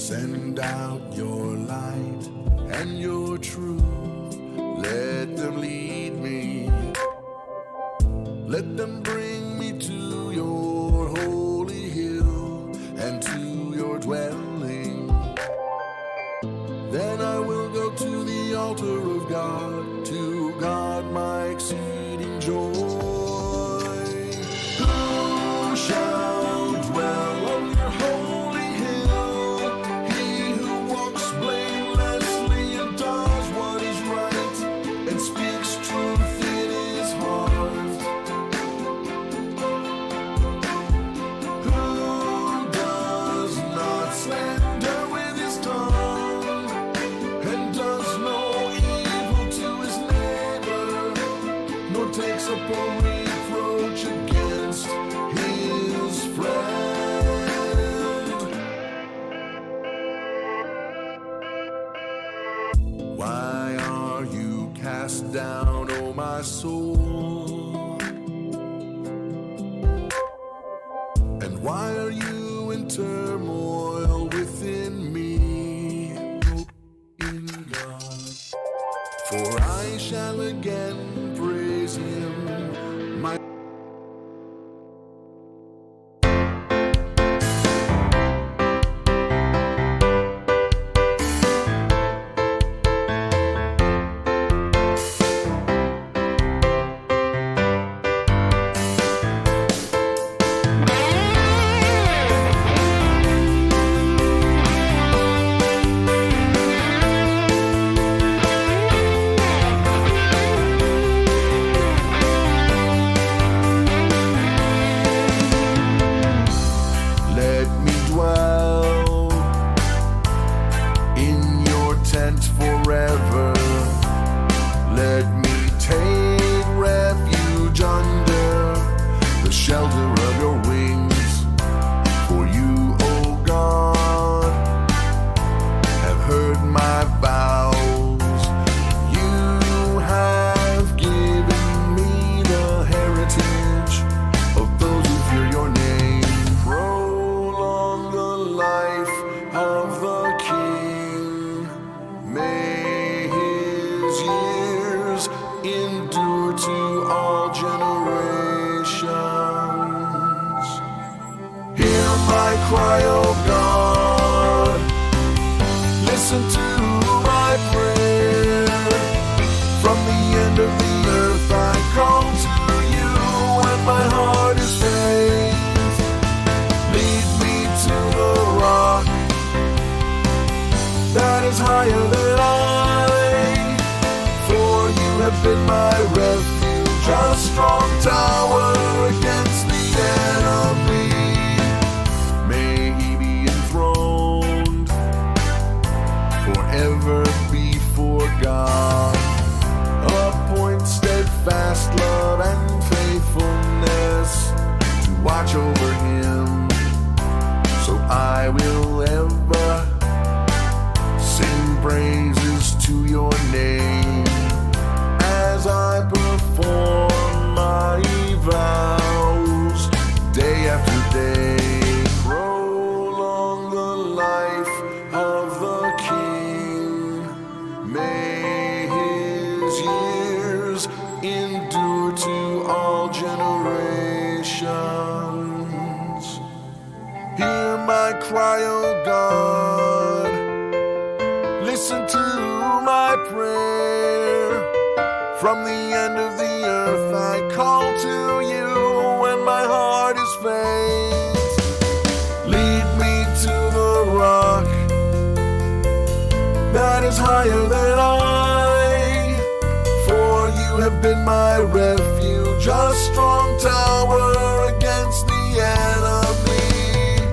Send out your light and your truth. Let them lead me. Let them bring me to your holy hill and to your dwelling. Then I will go to the altar of God, to God my exceeding joy. Who shall dwell on your holy hill? He who walks blamelessly and does what is right and speaks truth in his heart. Who does not slander with his tongue and does no evil to his neighbor, nor takes up a reproach against his friend. Why are you cast down, O my soul? And why are you in turmoil within me? Hope in God, for I shall again praise him. My let me dwell in your tent forever. Let me take refuge under the shelter of your wings. For you, O God, have heard my vows. You have given me the heritage of those who fear your name. Prolong the life of the King. May his years endure to all generations. Hear my cry, O God. Listen to my prayer. From the end of the earth I call to you when my heart is faint. Lead me to the rock that is higher than I. For you have been my refuge, a strong tower against the enemy. May he be enthroned forever before God. Appoint steadfast love and faithfulness to watch over him, so I will ever sing praises to your name as I perform my vows day after day. Prolong the life of the King. May his years endure to all generations. Hear my cry, O God. Listen to my prayer. From the end of the earth I call to you when my heart is faint. Lead me to the rock that is higher than I. For you have been my refuge, a strong tower against the enemy.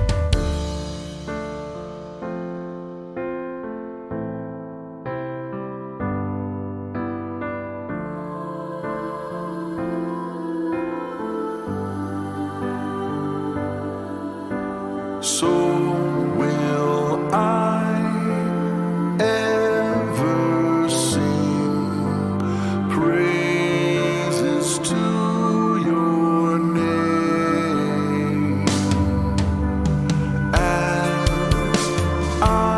So will I ever sing praises to your name as I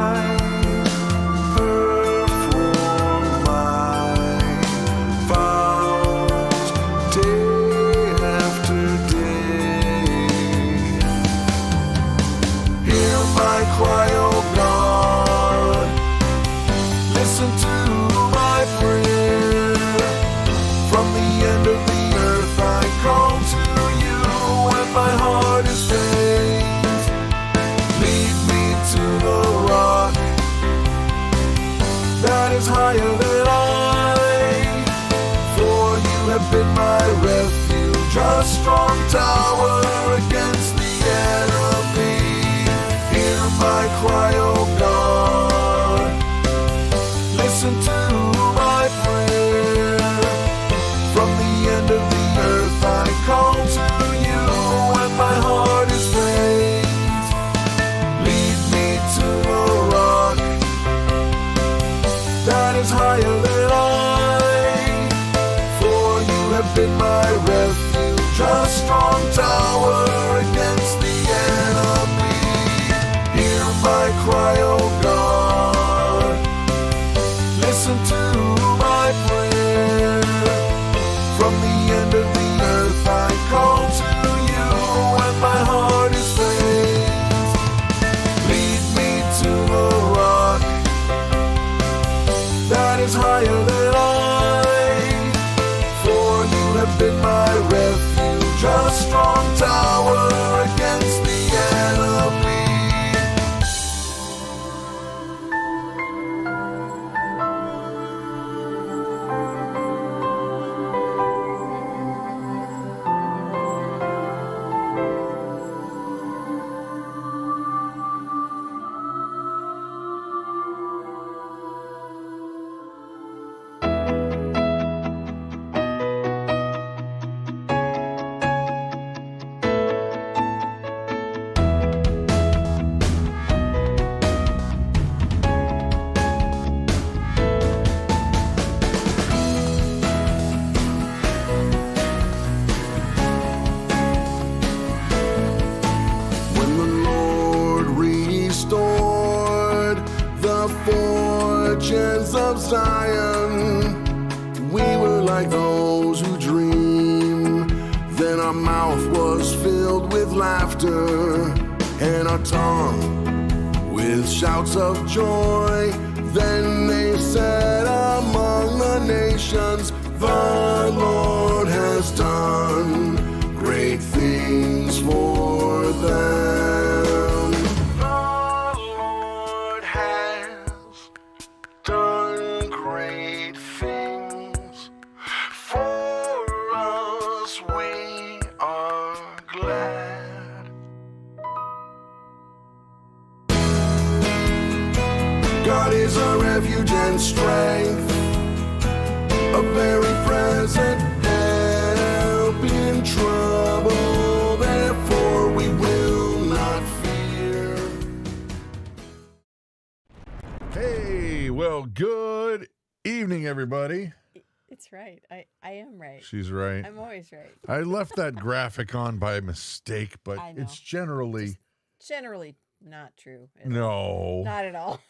strong tower against the enemy. Hear my cry, oh God. Listen to my prayer. From the end of the earth I call to you when my heart is faint. Lead me to a rock that is higher than I. For you have been my refuge, a strong tower against the enemy. Hear my cry, oh God. Listen to my prayer. From the end of the earth I call to you when my heart is faint. Lead me to a rock that is higher than I. For you have been my refuge, a strong tower against the enemy. When the Lord restored the fortunes of Zion, we were like those who dream. Then our mouth was filled with laughter and our tongue with shouts of joy. Then they said among the nations, the Lord has done great things for them. The Lord has done great things for us. We are glad. God is our refuge and strength, a very present help in trouble. Therefore we will not fear. Hey, well, good evening, everybody. It's right. I am right. She's right. I'm always right. I left that graphic on by mistake, but I know. it's generally... Generally not true. No. Not at all.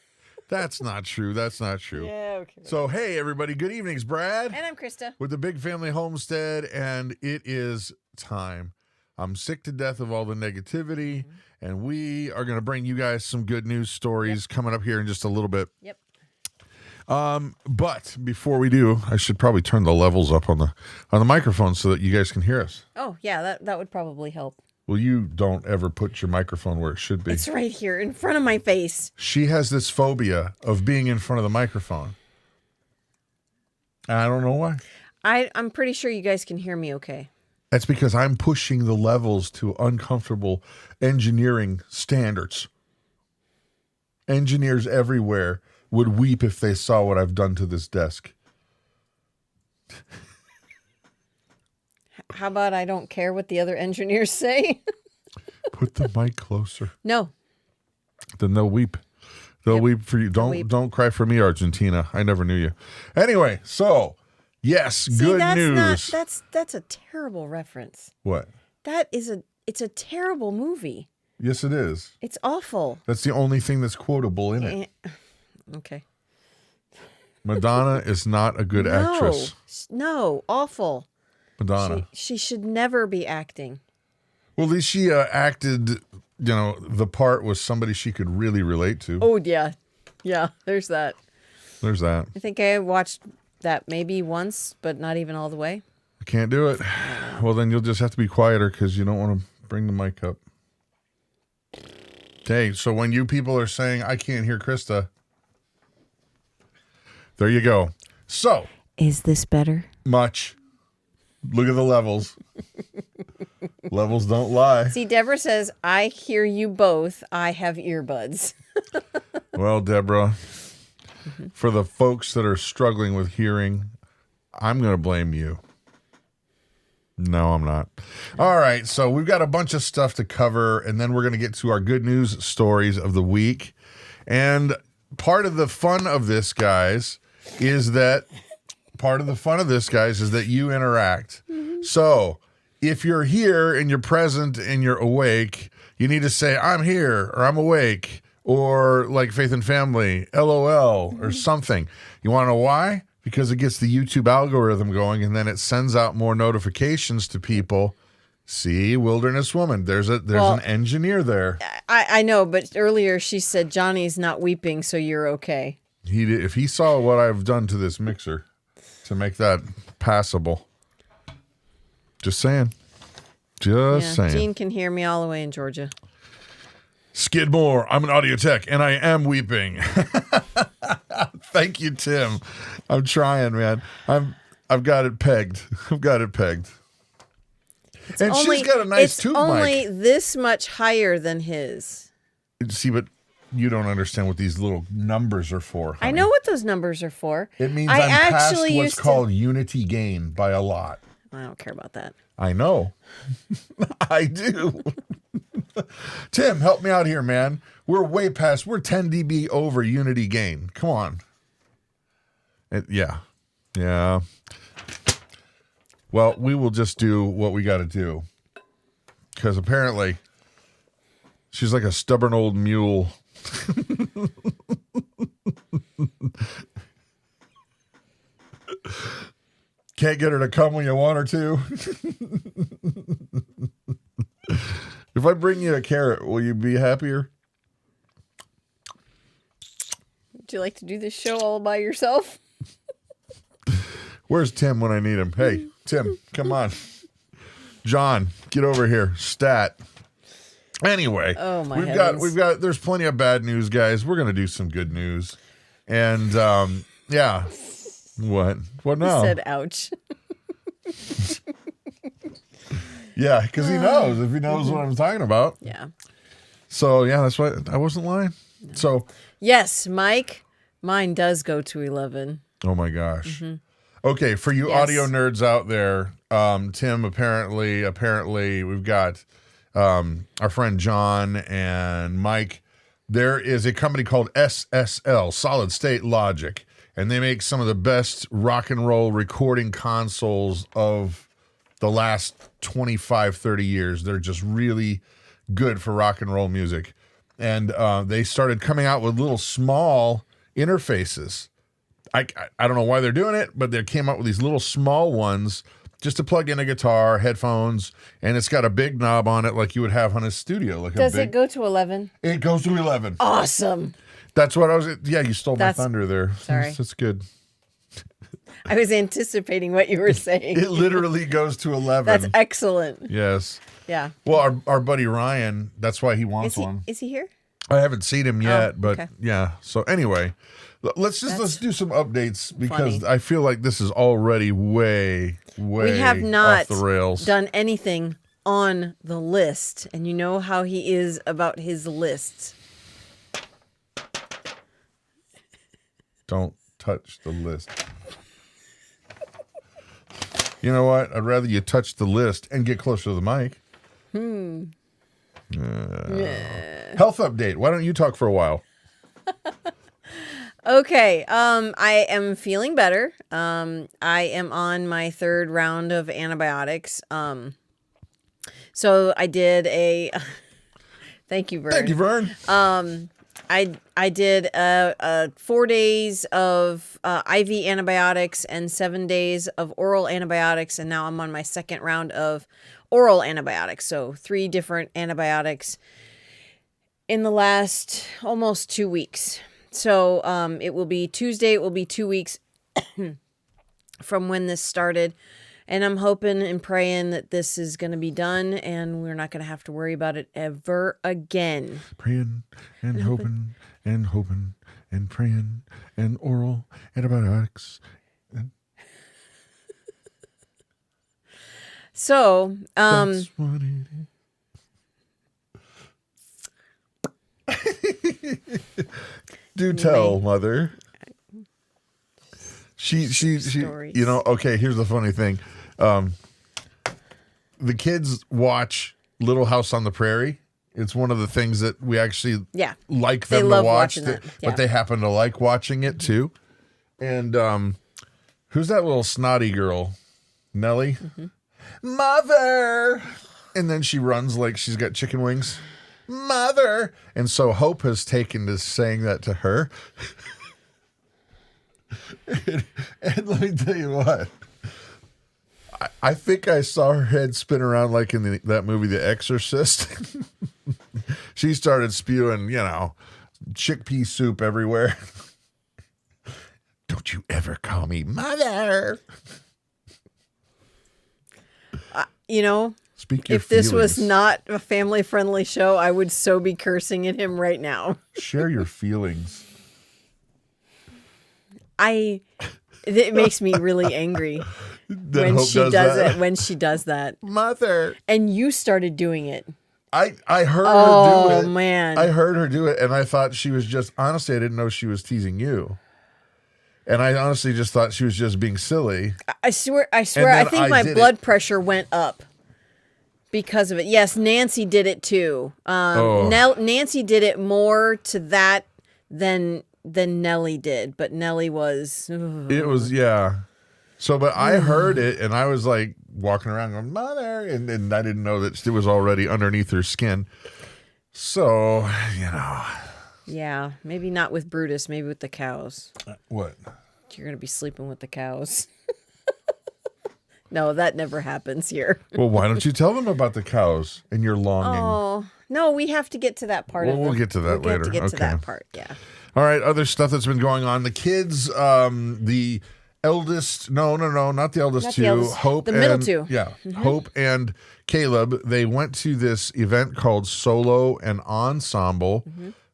That's not true. That's not true. Yeah, okay. So, hey, everybody. Good evening. It's Brad. And I'm Christa. With the Big Family Homestead, and it is time. I'm sick to death of all the negativity, and we are going to bring you guys some good news stories coming up here in just a little bit. Yep. But before we do, I should probably turn the levels up on the microphone so that you guys can hear us. Oh, yeah, that would probably help. Well, you don't ever put your microphone where it should be. It's right here in front of my face. She has this phobia of being in front of the microphone. I don't know why. I'm pretty sure you guys can hear me okay. That's because I'm pushing the levels to uncomfortable engineering standards. Engineers everywhere would weep if they saw what I've done to this desk. How about I don't care what the other engineers say? Put the mic closer. No. Then they'll weep. They'll weep for you. Don't cry for me, Argentina. I never knew you. Anyway, so yes, good news. That's a terrible reference. What? It's a terrible movie. Yes, it is. It's awful. That's the only thing that's quotable in it. Okay. Madonna is not a good actress. No, awful. Madonna. She should never be acting. Well, at least she acted, the part was somebody she could really relate to. Oh, yeah. Yeah, there's that. There's that. I think I watched that maybe once, but not even all the way. I can't do it. Well, then you'll just have to be quieter because you don't want to bring the mic up. Okay, so when you people are saying, I can't hear Christa, there you go. So. Is this better? Much. Look at the levels. Levels don't lie. See, Deborah says, I hear you both. I have earbuds. Well, Deborah, for the folks that are struggling with hearing, I'm going to blame you. No, I'm not. All right, so we've got a bunch of stuff to cover, and then we're going to get to our good news stories of the week. And part of the fun of this, guys, is that you interact. So if you're here and you're present and you're awake, you need to say, I'm here, or I'm awake, or like Faith and Family, LOL, or something. You want to know why? Because it gets the YouTube algorithm going, and then it sends out more notifications to people. See, Wilderness Woman, there's an engineer there. I know, but earlier she said Johnny's not weeping, so you're okay. If he saw what I've done to this mixer to make that passable. Just saying. Saying. Gene can hear me all the way in Georgia. Skidmore, I'm an audio tech, and I am weeping. Thank you, Tim. I'm trying, man. I've got it pegged. She's got a nice tube mic. It's only this much higher than his. See, but you don't understand what these little numbers are for, honey. I know what those numbers are for. It means I'm past what's called unity gain by a lot. I don't care about that. I know. I do. Tim, help me out here, man. We're 10 dB over unity gain. Come on. Yeah. Well, we will just do what we got to do. Because apparently, she's like a stubborn old mule. Can't get her to come when you want her to. If I bring you a carrot, will you be happier? Would you like to do this show all by yourself? Where's Tim when I need him? Hey, Tim, come on. John, get over here. Stat. Anyway, we've got there's plenty of bad news, guys. We're gonna do some good news. And yeah. What now? He said ouch. Yeah, because he knows. If he knows what I'm talking about. Yeah. So yeah, that's why I wasn't lying. No. So yes, Mike, mine does go to 11. Oh my gosh. Okay, for you audio nerds out there, Tim, apparently we've got our friend John and Mike. There is a company called SSL, Solid State Logic, and they make some of the best rock and roll recording consoles of the last 25, 30 years. They're just really good for rock and roll music. And they started coming out with little small interfaces. I don't know why they're doing it, but they came out with these little small ones just to plug in a guitar, headphones, and it's got a big knob on it like you would have on a studio. Does it go to 11? It goes to 11. Awesome. That's what I was... Yeah, you stole my thunder there. Sorry. That's good. I was anticipating what you were saying. It literally goes to 11. That's excellent. Yes. Yeah. Well, our buddy Ryan, that's why he wants one. Is he here? I haven't seen him yet, but yeah. So anyway, let's do some updates because I feel like this is already way we have not off the rails. Done anything on the list, and you know how he is about his lists. Don't touch the list. You know what? I'd rather you touch the list and get closer to the mic. Health update. Why don't you talk for a while? Okay. I am feeling better. I am on my 3rd round of antibiotics. So I did a thank you, Vern. Thank you, Vern. I did 4 days of IV antibiotics and 7 days of oral antibiotics, and now I'm on my 2nd round of oral antibiotics. So 3 different antibiotics in the last almost 2 weeks. So it will be Tuesday. It will be 2 weeks from when this started. And I'm hoping and praying that this is going to be done and we're not going to have to worry about it ever again. Praying and hoping and hoping and praying and oral antibiotics. So, That's what it is. Do tell, mother. She, Stories. you know, okay, here's the funny thing. The kids watch Little House on the Prairie. It's one of the things that we actually like them to love watch, watching that. Yeah. but they happen to like watching it too. And who's that little snotty girl? Nellie? Mother! And then she runs like she's got chicken wings. Mother! And so Hope has taken to saying that to her. and let me tell you what. I think I saw her head spin around like in that movie, The Exorcist. She started spewing, you know, chickpea soup everywhere. Don't you ever call me mother. You know, if this was not a family-friendly show, I would so be cursing at him right now. Share your feelings. It makes me really angry Then when she does it. When she does that, mother. and you started doing it. I heard her do it. Oh man, I heard her do it, and I thought she was just honestly. I didn't know she was teasing you, and I honestly just thought she was just being silly. I swear. I think my blood pressure went up because of it. Yes, Nancy did it too. Nancy did it more to that than Nellie did, but Nellie was. It was So, but I heard it, and I was like walking around going, mother, and I didn't know that it was already underneath her skin. So, you know. Yeah, maybe not with Brutus, maybe with the cows. What? You're going to be sleeping with the cows. No, that never happens here. Well, why don't you tell them about the cows and your longing? Oh, no, we have to get to that part. We'll get to that later. We have to get to that part, yeah. All right, other stuff that's been going on. The kids, the eldest, no, not the eldest two, Hope. The middle two. Yeah, Hope and Caleb, they went to this event called Solo and Ensemble,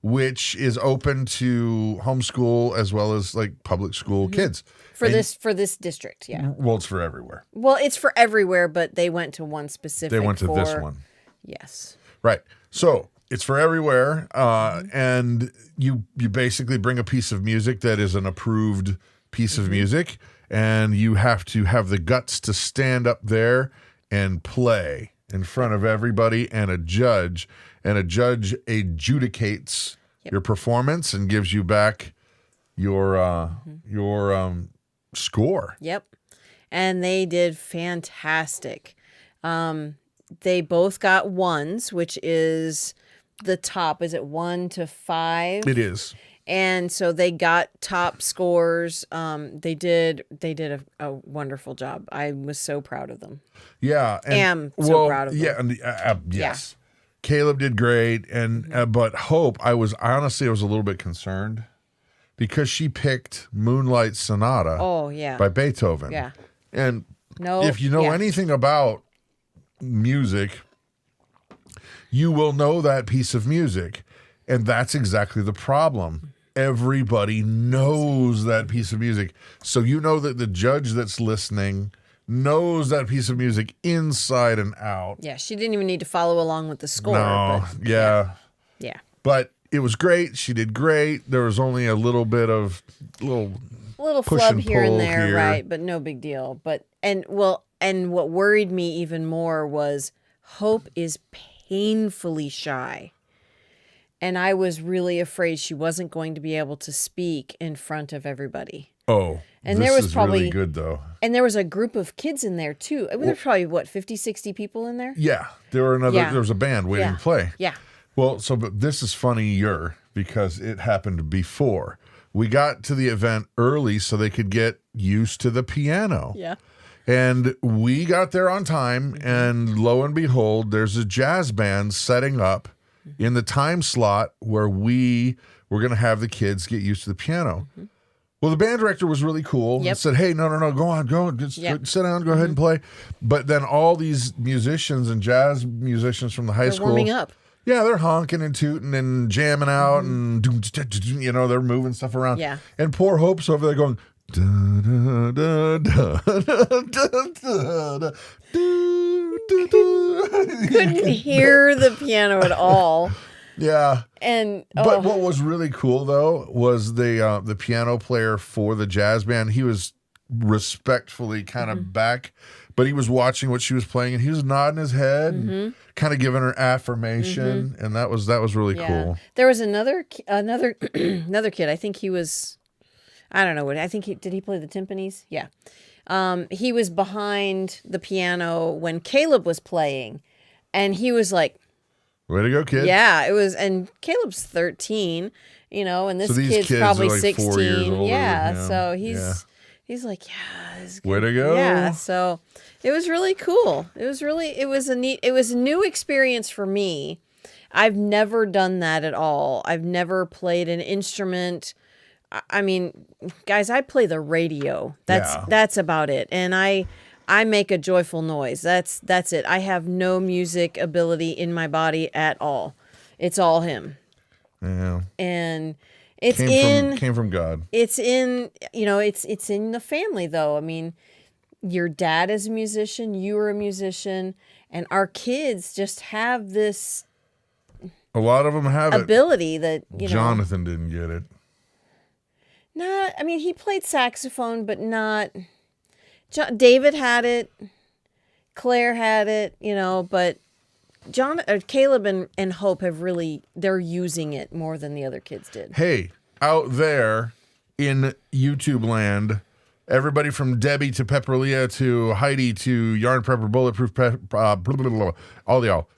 which is open to homeschool as well as like public school kids. For this district, yeah. Well, it's for everywhere. Well, it's for everywhere, but they went to one specific. They went to this one. Yes. Right. So it's for everywhere, and you basically bring a piece of music that is an approved piece of music, and you have to have the guts to stand up there and play in front of everybody and a judge adjudicates your performance and gives you back your score. Yep. And they did fantastic. They both got ones, which is the top. Is it 1 to 5? It is. And so they got top scores. They did a wonderful job. I was so proud of them. Yeah. Am so proud of them. Yeah. And, yes. Yeah. Caleb did great. And, but Hope, I was a little bit concerned because she picked Moonlight Sonata. Oh, yeah. By Beethoven. Yeah. And if you know anything about music, you will know that piece of music. And that's exactly the problem. Everybody knows that piece of music. So you know that the judge that's listening knows that piece of music inside and out. Yeah, she didn't even need to follow along with the score. No, but, yeah. But it was great. She did great. There was only a little bit of little flub here and there, right? But no big deal. And what worried me even more was Hope is painfully shy. And I was really afraid she wasn't going to be able to speak in front of everybody. Oh, and there was probably really good though. And there was a group of kids in there too. There were probably 50, 60 people in there. Yeah, there was a band waiting to play. Yeah. Well, but this is funnier because it happened before. We got to the event early so they could get used to the piano. Yeah. And we got there on time, and lo and behold, there's a jazz band setting up in the time slot where we were going to have the kids get used to the piano. Well, the band director was really cool and said, hey, no, go on, just sit down, go ahead and play. But then all these musicians and jazz musicians from the high school. Warming up. Yeah, they're honking and tooting and jamming out and, they're moving stuff around. Yeah. And poor Hope's over there going, Couldn't hear the piano at all. Yeah. And but what was really cool though was the piano player for the jazz band. He was respectfully kind of back, but he was watching what she was playing and he was nodding his head and kind of giving her affirmation, and that was really cool. There was another another kid. I think he was, I don't know what. I think did he play the timpanis? Yeah. He was behind the piano when Caleb was playing, and he was like, "Way to go, kid!" Yeah, it was, and Caleb's 13, and this kid's kids probably are like 16. 4 years older Yeah, than him. so he's like, yeah, this is good. Way to go! Yeah, so it was really cool. It was a new experience for me. I've never done that at all. I've never played an instrument. I mean, guys, I play the radio. That's about it. And I make a joyful noise. That's it. I have no music ability in my body at all. It's all him. Yeah. And it's came from God. It's in, it's in the family though. I mean, your dad is a musician, you are a musician, and our kids just have this A lot of them have ability that, Jonathan didn't get it. Nah, I mean, he played saxophone, but not. David had it. Claire had it, but Caleb and Hope they're using it more than the other kids did. Hey, out there in YouTube land, everybody from Debbie to Pepperlia to Heidi to Yarn Prepper, Bulletproof, all y'all.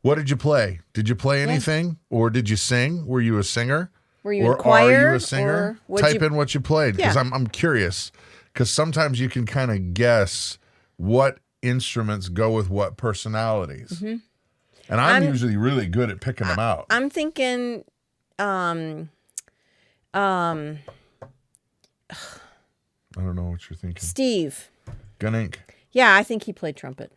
What did you play? Did you play anything? Or did you sing? Were you a singer? Were you or in choir? Are you a singer? Type in what you played, because I'm curious. Because sometimes you can kind of guess what instruments go with what personalities. And I'm usually really good at picking them out. I'm thinking, I don't know what you're thinking. Steve. Gunink. Yeah, I think he played trumpet.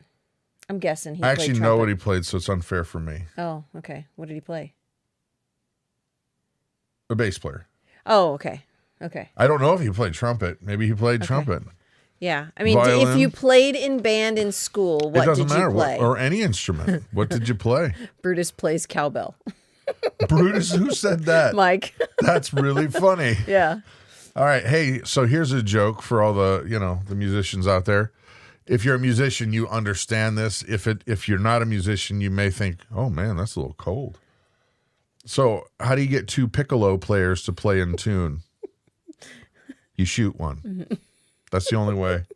I'm guessing he I played actually trumpet. know what he played, so it's unfair for me. Oh, okay. What did he play? A bass player. Oh, okay. Okay. I don't know if he played trumpet. Maybe he played trumpet. Yeah. I mean, Violin. if you played in band in school, what did you play? Or any instrument. What did you play? Brutus plays cowbell. Brutus, who said that? Mike. That's really funny. Yeah. All right. Hey, so here's a joke for all the, the musicians out there. If you're a musician, you understand this. If you're not a musician, you may think, oh man, that's a little cold. So how do you get two piccolo players to play in tune? You shoot one. That's the only way.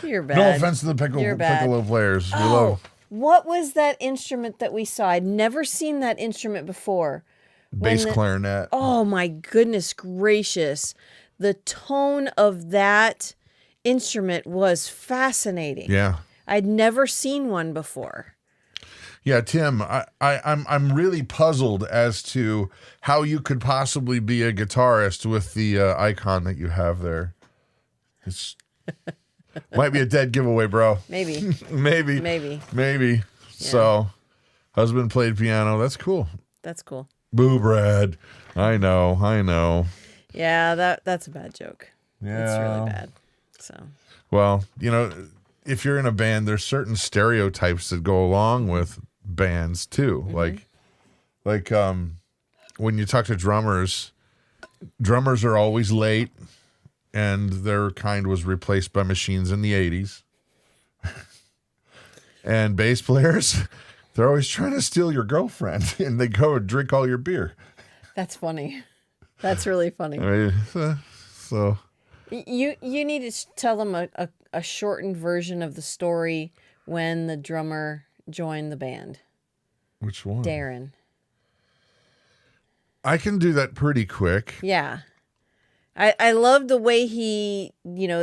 You're bad. No offense to the piccolo players. We love. What was that instrument that we saw? I'd never seen that instrument before. Bass clarinet. Oh my goodness gracious. The tone of that instrument was fascinating. Yeah. I'd never seen one before. Yeah, Tim, I'm really puzzled as to how you could possibly be a guitarist with the icon that you have there. It's might be a dead giveaway, bro. Maybe. Maybe. Yeah. So, husband played piano. That's cool. That's cool. Boo, Brad. I know. Yeah, that's a bad joke. Yeah. It's really bad. So. Well, if you're in a band, there's certain stereotypes that go along with bands too. Like when you talk to drummers are always late, and their kind was replaced by machines in the 80s. And bass players, they're always trying to steal your girlfriend, and they go and drink all your beer. That's funny. That's really funny. I mean, so you need to tell them a shortened version of the story when the drummer joined the band. Which one? Darren. I can do that pretty quick. Yeah. I love the way he,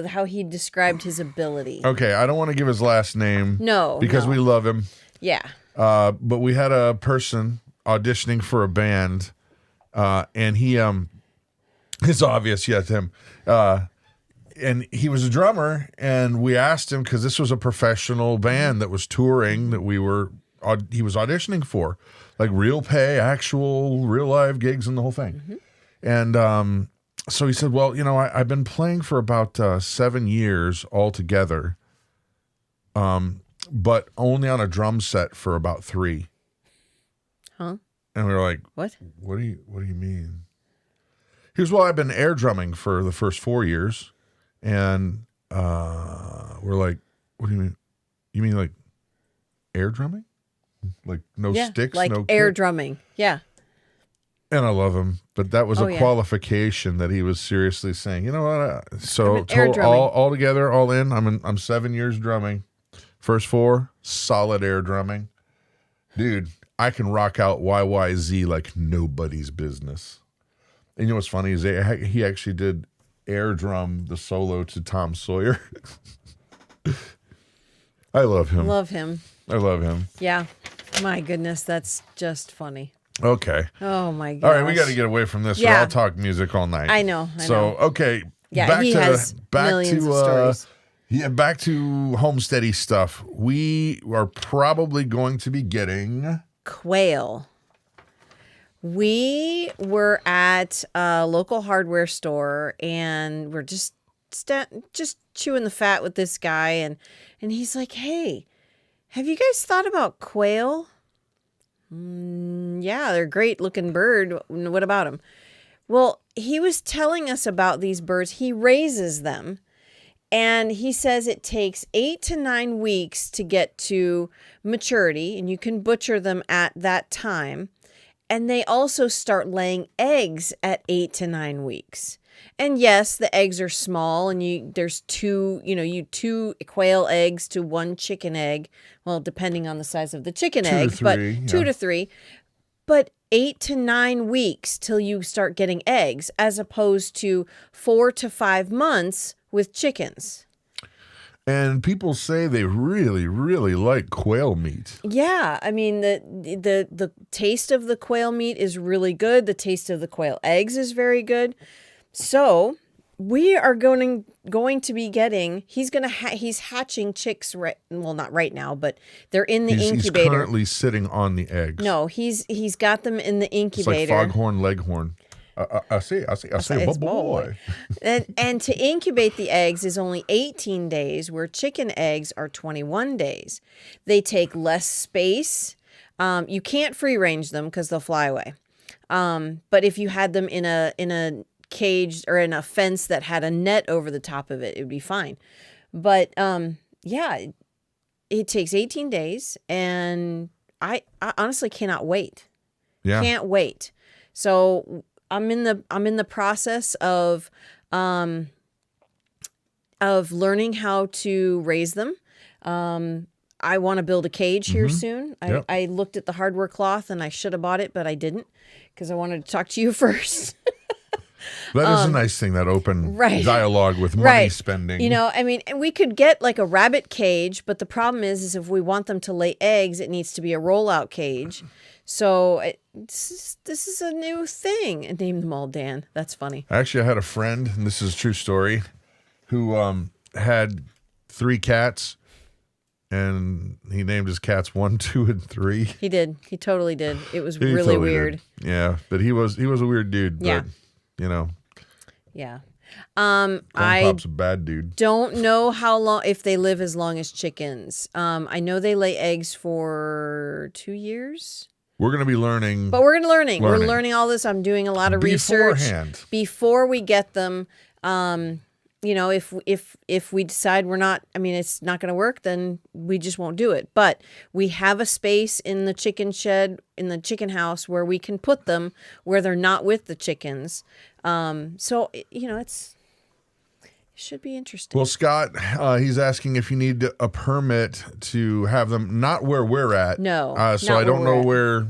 how he described his ability. Okay, I don't want to give his last name. No. Because we love him. Yeah. But we had a person auditioning for a band, and he, it's obvious, yes, him. And he was a drummer, and we asked him, because this was a professional band that was touring that he was auditioning for, like real pay, actual real live gigs and the whole thing. And so he said, well, I've been playing for about 7 years altogether, but only on a drum set for about 3. Huh? And we were like, what? What do you mean? Here's, well, I've been air drumming for the first 4 years. And we're like, what do you mean? You mean like air drumming? Like no sticks, like no air kit? drumming. Yeah. And I love him, but that was a qualification that he was seriously saying. You know what? So all together, all in, I'm 7 years drumming. First 4, solid air drumming. Dude, I can rock out YYZ like nobody's business. And you know what's funny is he actually did air drum the solo to Tom Sawyer. I love him. I love him. Yeah. My goodness, that's just funny. Okay. Oh my god. All right, we got to get away from this. Yeah. Or I'll talk music all night. I know. Okay. Yeah, he has millions of stories. Yeah, back to homesteady stuff. We are probably going to be getting quail. We were at a local hardware store and we're just chewing the fat with this guy and he's like, "Hey, have you guys thought about quail?" Yeah, they're a great looking bird. What about them? Well, he was telling us about these birds. He raises them. And he says it takes 8 to 9 weeks to get to maturity, and you can butcher them at that time. And they also start laying eggs at 8 to 9 weeks. And yes, the eggs are small, and there's 2 quail eggs to 1 chicken egg. Well, depending on the size of the chicken egg, 2 to 3. But 8 to 9 weeks till you start getting eggs, as opposed to 4 to 5 months with chickens. And people say they really, really like quail meat. Yeah, I mean the taste of the quail meat is really good. The taste of the quail eggs is very good. So we are going to be getting. He's hatching chicks. Well, not right now, but they're in the incubator. He's currently sitting on the eggs. No, he's got them in the incubator. It's like foghorn leghorn. I see, boy. And to incubate the eggs is only 18 days, where chicken eggs are 21 days. They take less space. You can't free range them because they'll fly away. But if you had them in a cage or in a fence that had a net over the top of it would be fine. But it takes 18 days, and I honestly cannot wait. Yeah, can't wait. So I'm in the process of learning how to raise them. I want to build a cage here soon. I looked at the hardware cloth and I should have bought it, but I didn't because I wanted to talk to you first. That is a nice thing, that open dialogue with money spending. I mean, we could get like a rabbit cage, but the problem is if we want them to lay eggs, it needs to be a rollout cage. So this is a new thing. And name them all Dan. That's funny. Actually, I had a friend, and this is a true story, who had 3 cats, and he named his cats 1, 2, and 3. He did. He totally did. It was really weird. Did. Yeah, but he was a weird dude. Yeah. But, Yeah. Pop's a bad dude. Don't know how long, if they live as long as chickens. I know they lay eggs for 2 years. We're going to be learning. But we're learning. We're learning all this. I'm doing a lot of research before we get them. If we decide we're not, it's not going to work, then we just won't do it. But we have a space in the chicken shed, in the chicken house, where we can put them where they're not with the chickens. So it should be interesting. Well, Scott, he's asking if you need a permit to have them, not where we're at. No. So I don't know where.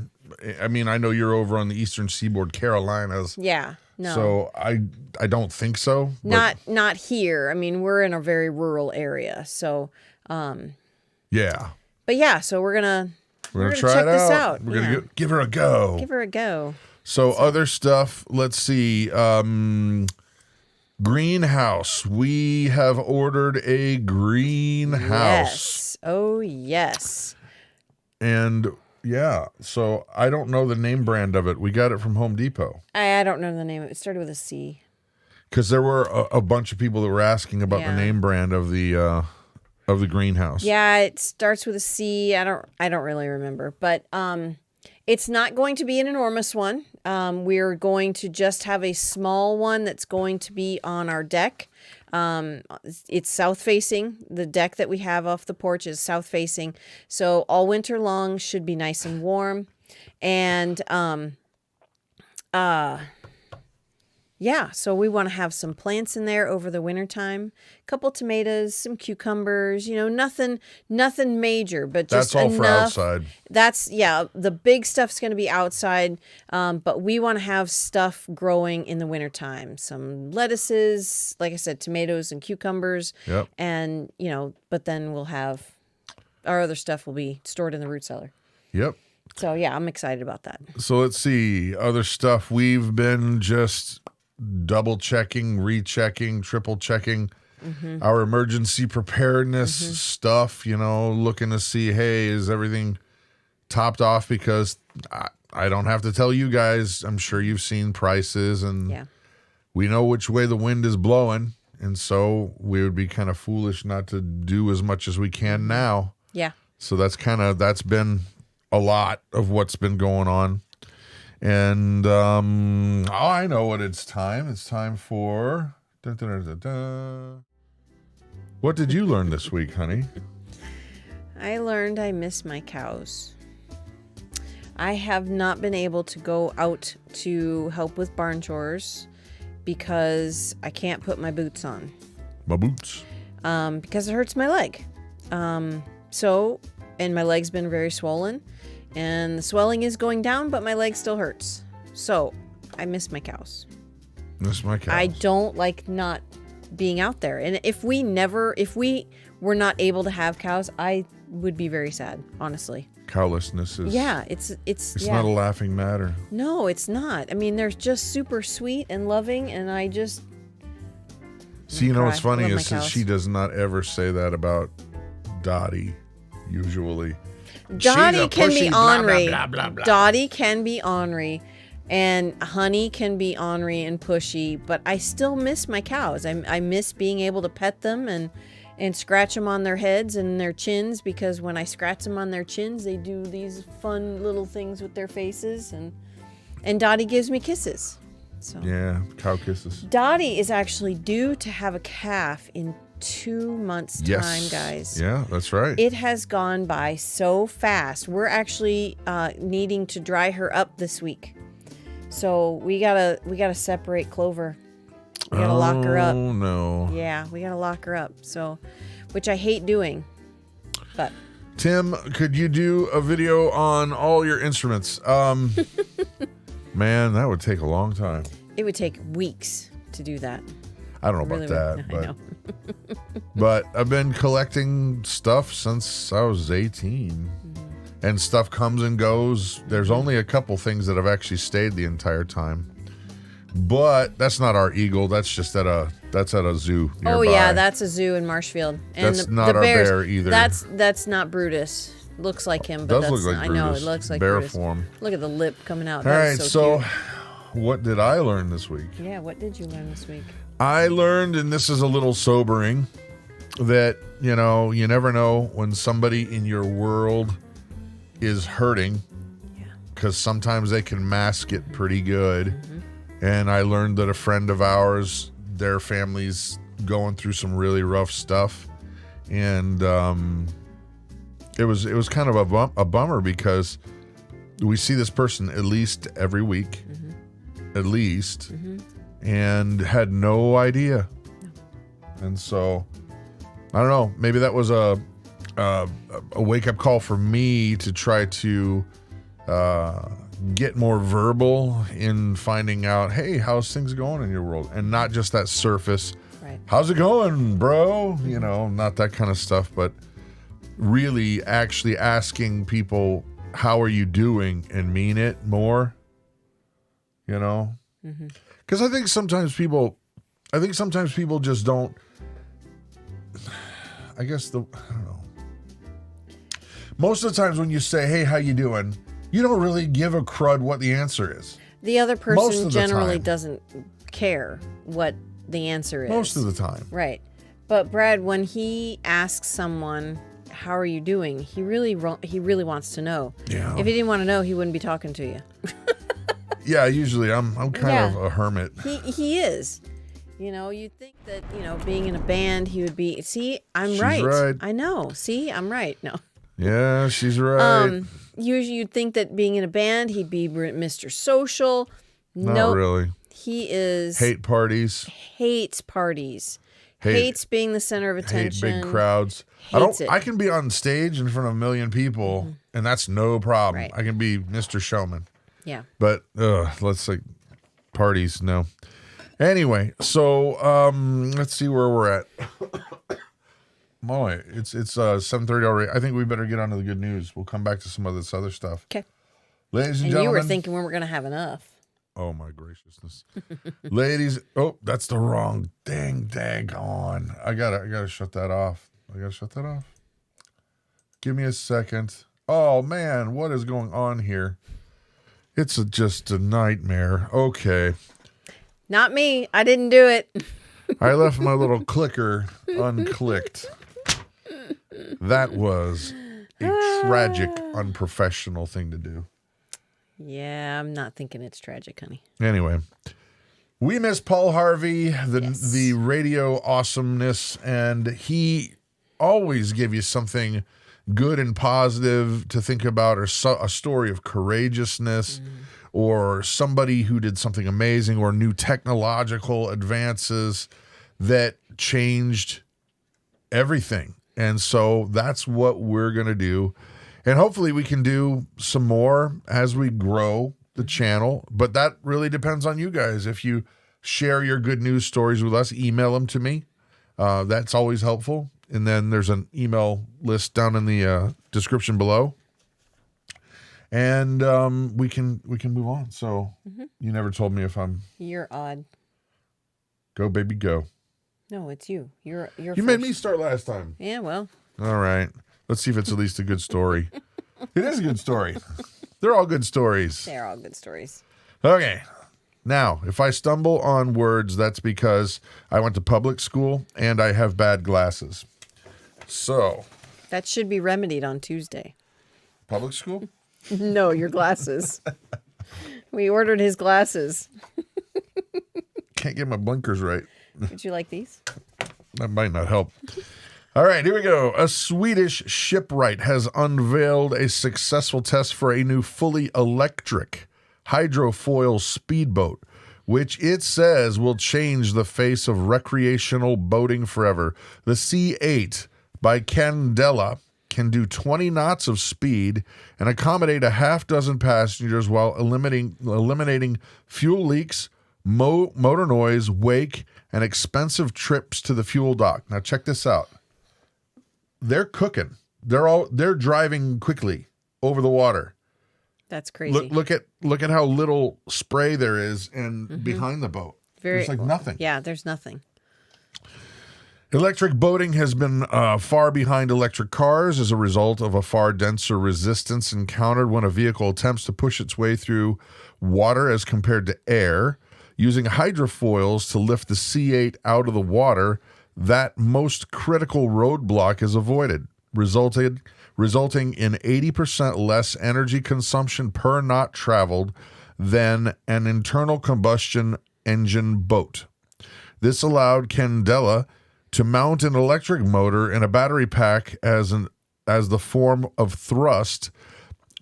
I know you're over on the eastern seaboard, Carolinas. Yeah. No. So I don't think so. Not here. We're in a very rural area. So yeah. But yeah, so we're gonna try check this out. We're gonna give her a go. Give her a go. So other stuff, let's see. Greenhouse. We have ordered a greenhouse. Yes. Oh, yes. And yeah, so I don't know the name brand of it. We got it from Home Depot. I don't know the name. It started with a C. Because there were a bunch of people that were asking about the name brand of the greenhouse. Yeah, it starts with a C. I don't really remember, but it's not going to be an enormous one. We're going to just have a small one that's going to be on our deck. It's south facing. The deck that we have off the porch is south facing, so all winter long should be nice and warm. And yeah, so we want to have some plants in there over the wintertime. A couple tomatoes, some cucumbers, nothing major, but just that's all enough. for outside. The big stuff's going to be outside, but we want to have stuff growing in the wintertime. Some lettuces, like I said, tomatoes and cucumbers. Yep. And, but then we'll have our other stuff will be stored in the root cellar. Yep. So, yeah, I'm excited about that. So let's see. Other stuff. We've been just double checking, rechecking, triple checking our emergency preparedness stuff, looking to see, hey, is everything topped off? Because I don't have to tell you guys, I'm sure you've seen prices and we know which way the wind is blowing. And so we would be kind of foolish not to do as much as we can now. Yeah. So that's been a lot of what's been going on. And I know what it's time. It's time for... What did you learn this week, honey? I learned I miss my cows. I have not been able to go out to help with barn chores because I can't put my boots on. My boots. Because it hurts my leg. And my leg's been very swollen. And the swelling is going down, but my leg still hurts. So, I miss my cows. Miss my cows. I don't like not being out there. And if we were not able to have cows, I would be very sad, honestly. Cowlessness is... Yeah, it's not a laughing matter. No, it's not. I mean, they're just super sweet and loving, and I just... See, what's funny is that she does not ever say that about Dottie, usually. Dottie can be ornery. Blah, blah, blah, blah. Dottie can be ornery, and Honey can be ornery and pushy, but I still miss my cows. I miss being able to pet them and scratch them on their heads and their chins, because when I scratch them on their chins, they do these fun little things with their faces, and Dottie gives me kisses. So yeah, cow kisses. Dottie is actually due to have a calf in 2 months' time, guys. Yeah, that's right. It has gone by so fast. We're actually needing to dry her up this week, so we gotta separate Clover. We gotta lock her up. Oh no. Yeah, we gotta lock her up. So, which I hate doing, but. Tim, could you do a video on all your instruments? Man, that would take a long time. It would take weeks to do that. I don't know about that, but but I've been collecting stuff since I was 18, and stuff comes and goes. There's only a couple things that have actually stayed the entire time, but that's not our eagle. That's just at a zoo nearby. Oh yeah, that's a zoo in Marshfield. And that's not our bears, bear either. That's not Brutus. Looks like him, but does that's look like not, I know Brutus. it looks like bear Brutus. form. Look at the lip coming out. All right, so cute. What did I learn this week? Yeah, what did you learn this week? I learned, and this is a little sobering, that, you never know when somebody in your world is hurting, because sometimes they can mask it pretty good. And I learned that a friend of ours, their family's going through some really rough stuff. And it was kind of a bummer, because we see this person at least every week, at least, and had no idea. And so, I don't know, maybe that was a wake-up call for me to try to get more verbal in finding out, hey, how's things going in your world? And not just that surface, Right. How's it going, bro? Not that kind of stuff, but really actually asking people, how are you doing, and mean it more, because I think sometimes people just don't, I don't know. Most of the times when you say, hey, how you doing? You don't really give a crud what the answer is. The other Most person of the generally time. doesn't care what the answer is. Most of the time. Right. But Brad, when he asks someone, how are you doing? He really wants to know. Yeah. If he didn't want to know, he wouldn't be talking to you. Yeah, usually I'm kind of a hermit. He is. You know, you'd think that, you know, being in a band, he would be. See, She's right. right. I know. See, I'm right. No. Yeah, she's right. Usually you'd think that being in a band, he'd be Mr. Social. Not really. He is. Hate parties. Hates parties. Hates being the center of attention. Hate big crowds. I can be on stage in front of a million people, and that's no problem. Right. I can be Mr. Showman. Yeah. But let's say parties, no. Anyway, so let's see where we're at. Boy, it's 7:30 already. I think we better get on to the good news. We'll come back to some of this other stuff. Okay. Ladies and And gentlemen. you were thinking when we're going to have enough. Oh my graciousness. Ladies, that's the wrong dang on. I gotta shut that off. Give me a second. Oh man, what is going on here? It's just a nightmare. Okay. Not me. I didn't do it. I left my little clicker unclicked. That was a tragic, unprofessional thing to do. Yeah, I'm not thinking it's tragic, honey. Anyway, we miss Paul Harvey, the radio awesomeness, and he always gave you something good and positive to think about, or a story of courageousness, or somebody who did something amazing, or new technological advances that changed everything. And so that's what we're going to do. And hopefully we can do some more as we grow the channel. But that really depends on you guys. If you share your good news stories with us, email them to me. That's always helpful. And then there's an email list down in the description below. And we can move on. So you never told me if I'm... You're odd. Go, baby, go. No, it's you. You're You first. made me start last time. Yeah, well. All right. Let's see if it's at least a good story. It is a good story. They're all good stories. They're all good stories. Okay. Now, if I stumble on words, that's because I went to public school and I have bad glasses. So. That should be remedied on Tuesday. Public school? No, your glasses. We ordered his glasses. Can't get my blinkers right. Would you like these? That might not help. All right, here we go. A Swedish shipwright has unveiled a successful test for a new fully electric hydrofoil speedboat, which it says will change the face of recreational boating forever. The C8 by Candela can do 20 knots of speed and accommodate a half dozen passengers while eliminating fuel leaks, motor noise, wake, and expensive trips to the fuel dock. Now check this out. They're cooking. They're driving quickly over the water. That's crazy. Look at how little spray there is behind the boat. There's like nothing. Yeah, there's nothing. Electric boating has been far behind electric cars as a result of a far denser resistance encountered when a vehicle attempts to push its way through water as compared to air. Using hydrofoils to lift the C8 out of the water, that most critical roadblock is avoided, resulting in 80% less energy consumption per knot traveled than an internal combustion engine boat. This allowed Candela to mount an electric motor in a battery pack as the form of thrust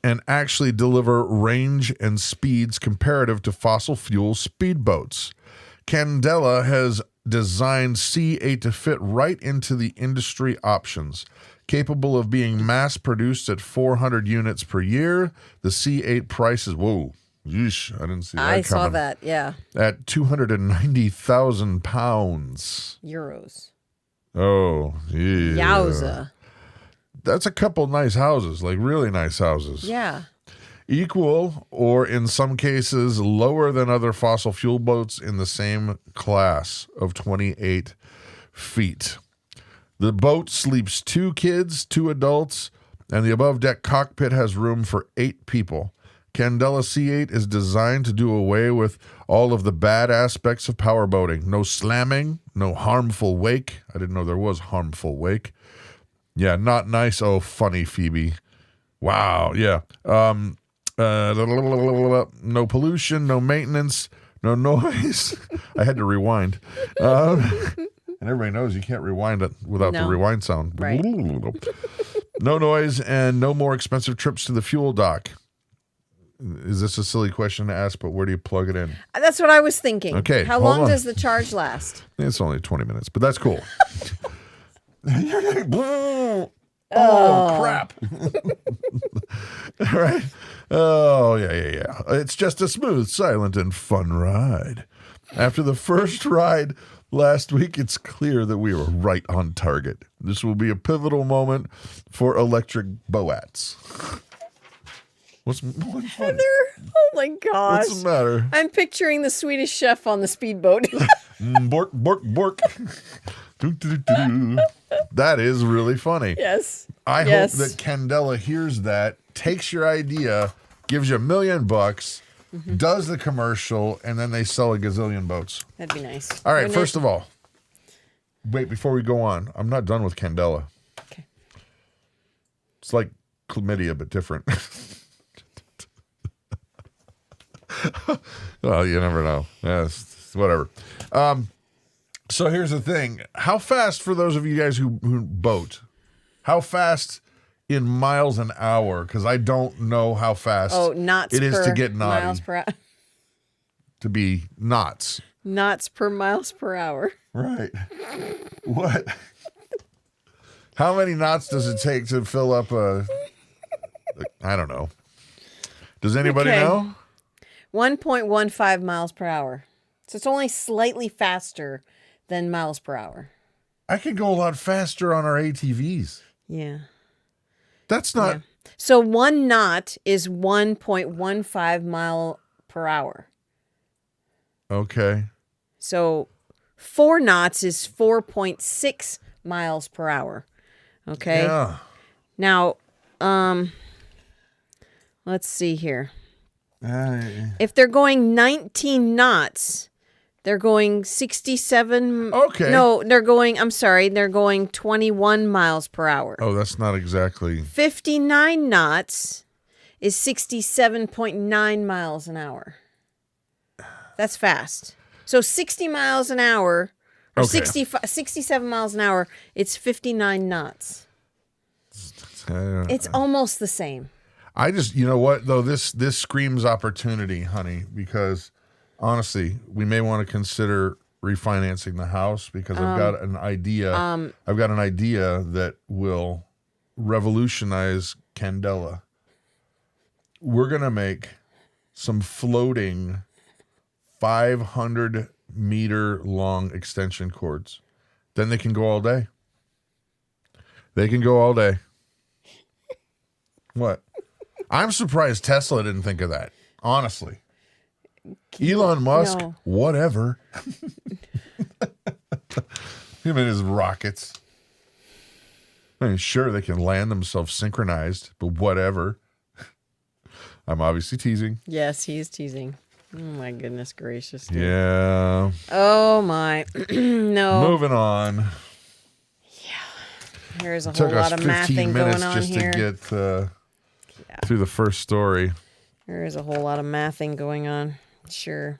and actually deliver range and speeds comparative to fossil fuel speedboats. Candela has designed C8 to fit right into the industry options. Capable of being mass-produced at 400 units per year, the C8 price is, whoa, yeesh, I didn't see that coming. I saw that, yeah. At £290,000. Euros. Oh, yeah. Yowza. That's a couple nice houses, like really nice houses. Yeah. Equal, or in some cases, lower than other fossil fuel boats in the same class of 28 feet. The boat sleeps 2 kids, 2 adults, and the above-deck cockpit has room for 8 people. Candela C8 is designed to do away with all of the bad aspects of powerboating. No slamming, no harmful wake. I didn't know there was harmful wake. Yeah, not nice. Oh, funny, Phoebe. Wow, yeah. No pollution, no maintenance, no noise. I had to rewind. And everybody knows you can't rewind it without the rewind sound. Right. No noise and no more expensive trips to the fuel dock. Is this a silly question to ask, but where do you plug it in? That's what I was thinking. Okay, How hold long on. does the charge last? It's only 20 minutes, but that's cool. Oh, crap. All right. Oh, yeah. It's just a smooth, silent, and fun ride. After the first ride last week, it's clear that we were right on target. This will be a pivotal moment for electric boats. What's funny? Heather, oh my gosh. What's the matter? I'm picturing the Swedish chef on the speedboat. Bork, bork, bork. That is really funny. Yes. I hope that Candela hears that, takes your idea, gives you $1 million, does the commercial, and then they sell a gazillion boats. That'd be nice. All right, first of all, wait, before we go on, I'm not done with Candela. Okay. It's like chlamydia, but different. Well, you never know. Yes, whatever. So here's the thing. How fast, for those of you guys who boat, how fast in miles an hour? Because I don't know how fast knots it is per to get naughty. miles per hour. To be knots. Knots per miles per hour. Right. What? How many knots does it take to fill up I don't know. Does anybody know? 1.15 miles per hour. So it's only slightly faster than miles per hour. I could go a lot faster on our ATVs. Yeah. That's not... Yeah. So 1 knot is 1.15 mile per hour. Okay. So 4 knots is 4.6 miles per hour. Okay. Yeah. Now, let's see here. If they're going 19 knots, they're going 67. Okay. No, they're going 21 miles per hour. Oh, that's not exactly... 59 knots is 67.9 miles an hour. That's fast. So 60 miles an hour, or 67 miles an hour, it's 59 knots. It's almost the same. I just, you know what, though, this screams opportunity, honey, because honestly, we may want to consider refinancing the house because I've got an idea. I've got an idea that will revolutionize Candela. We're going to make some floating 500-meter long extension cords. Then they can go all day. They can go all day. What? I'm surprised Tesla didn't think of that, honestly. Elon Musk, whatever. Him and his rockets. I mean, sure, they can land themselves synchronized, but whatever. I'm obviously teasing. Yes, he's teasing. Oh, my goodness gracious. Dude. Yeah. Oh, my. No. Moving on. Yeah. There's a whole lot of mathing going on just here. To get through the first story. There is a whole lot of mathing going on. Sure.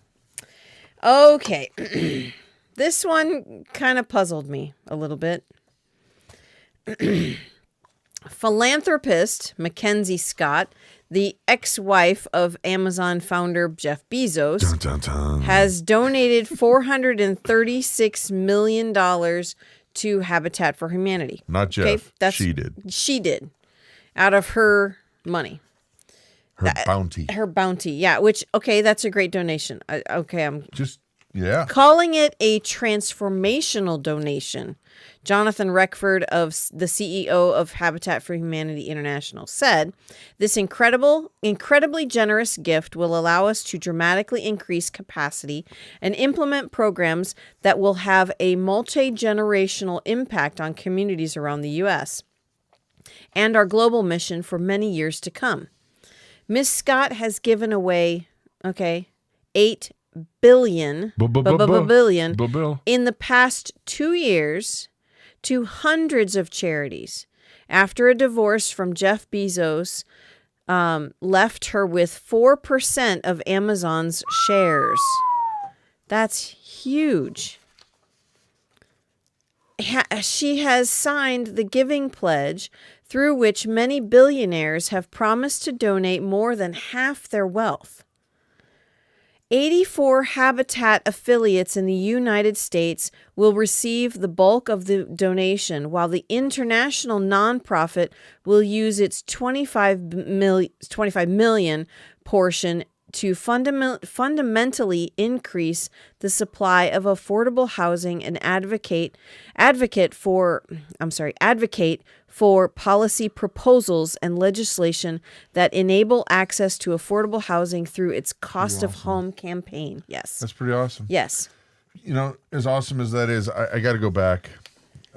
Okay. This one kind of puzzled me a little bit. Philanthropist Mackenzie Scott, the ex-wife of Amazon founder Jeff Bezos, Dun, dun, dun. has donated $436 million to Habitat for Humanity. Not Jeff. She did. She did. Out of her money. Her bounty. Her bounty, yeah. Which, okay, that's a great donation. I'm just, yeah. Calling it a transformational donation. Jonathan Reckford, of the CEO of Habitat for Humanity International, said, "This incredibly generous gift will allow us to dramatically increase capacity and implement programs that will have a multi-generational impact on communities around the U.S. and our global mission for many years to come." Miss Scott has given away, $8 billion in the past 2 years to hundreds of charities after a divorce from Jeff Bezos left her with 4% of Amazon's shares. That's huge. She has signed the Giving Pledge, through which many billionaires have promised to donate more than half their wealth. 84 Habitat affiliates in the United States will receive the bulk of the donation, while the international nonprofit will use its $25 million portion to fundamentally increase the supply of affordable housing and advocate for policy proposals and legislation that enable access to affordable housing through its Cost of Home campaign. Yes. That's pretty awesome. Yes. You know, as awesome as that is, I got to go back.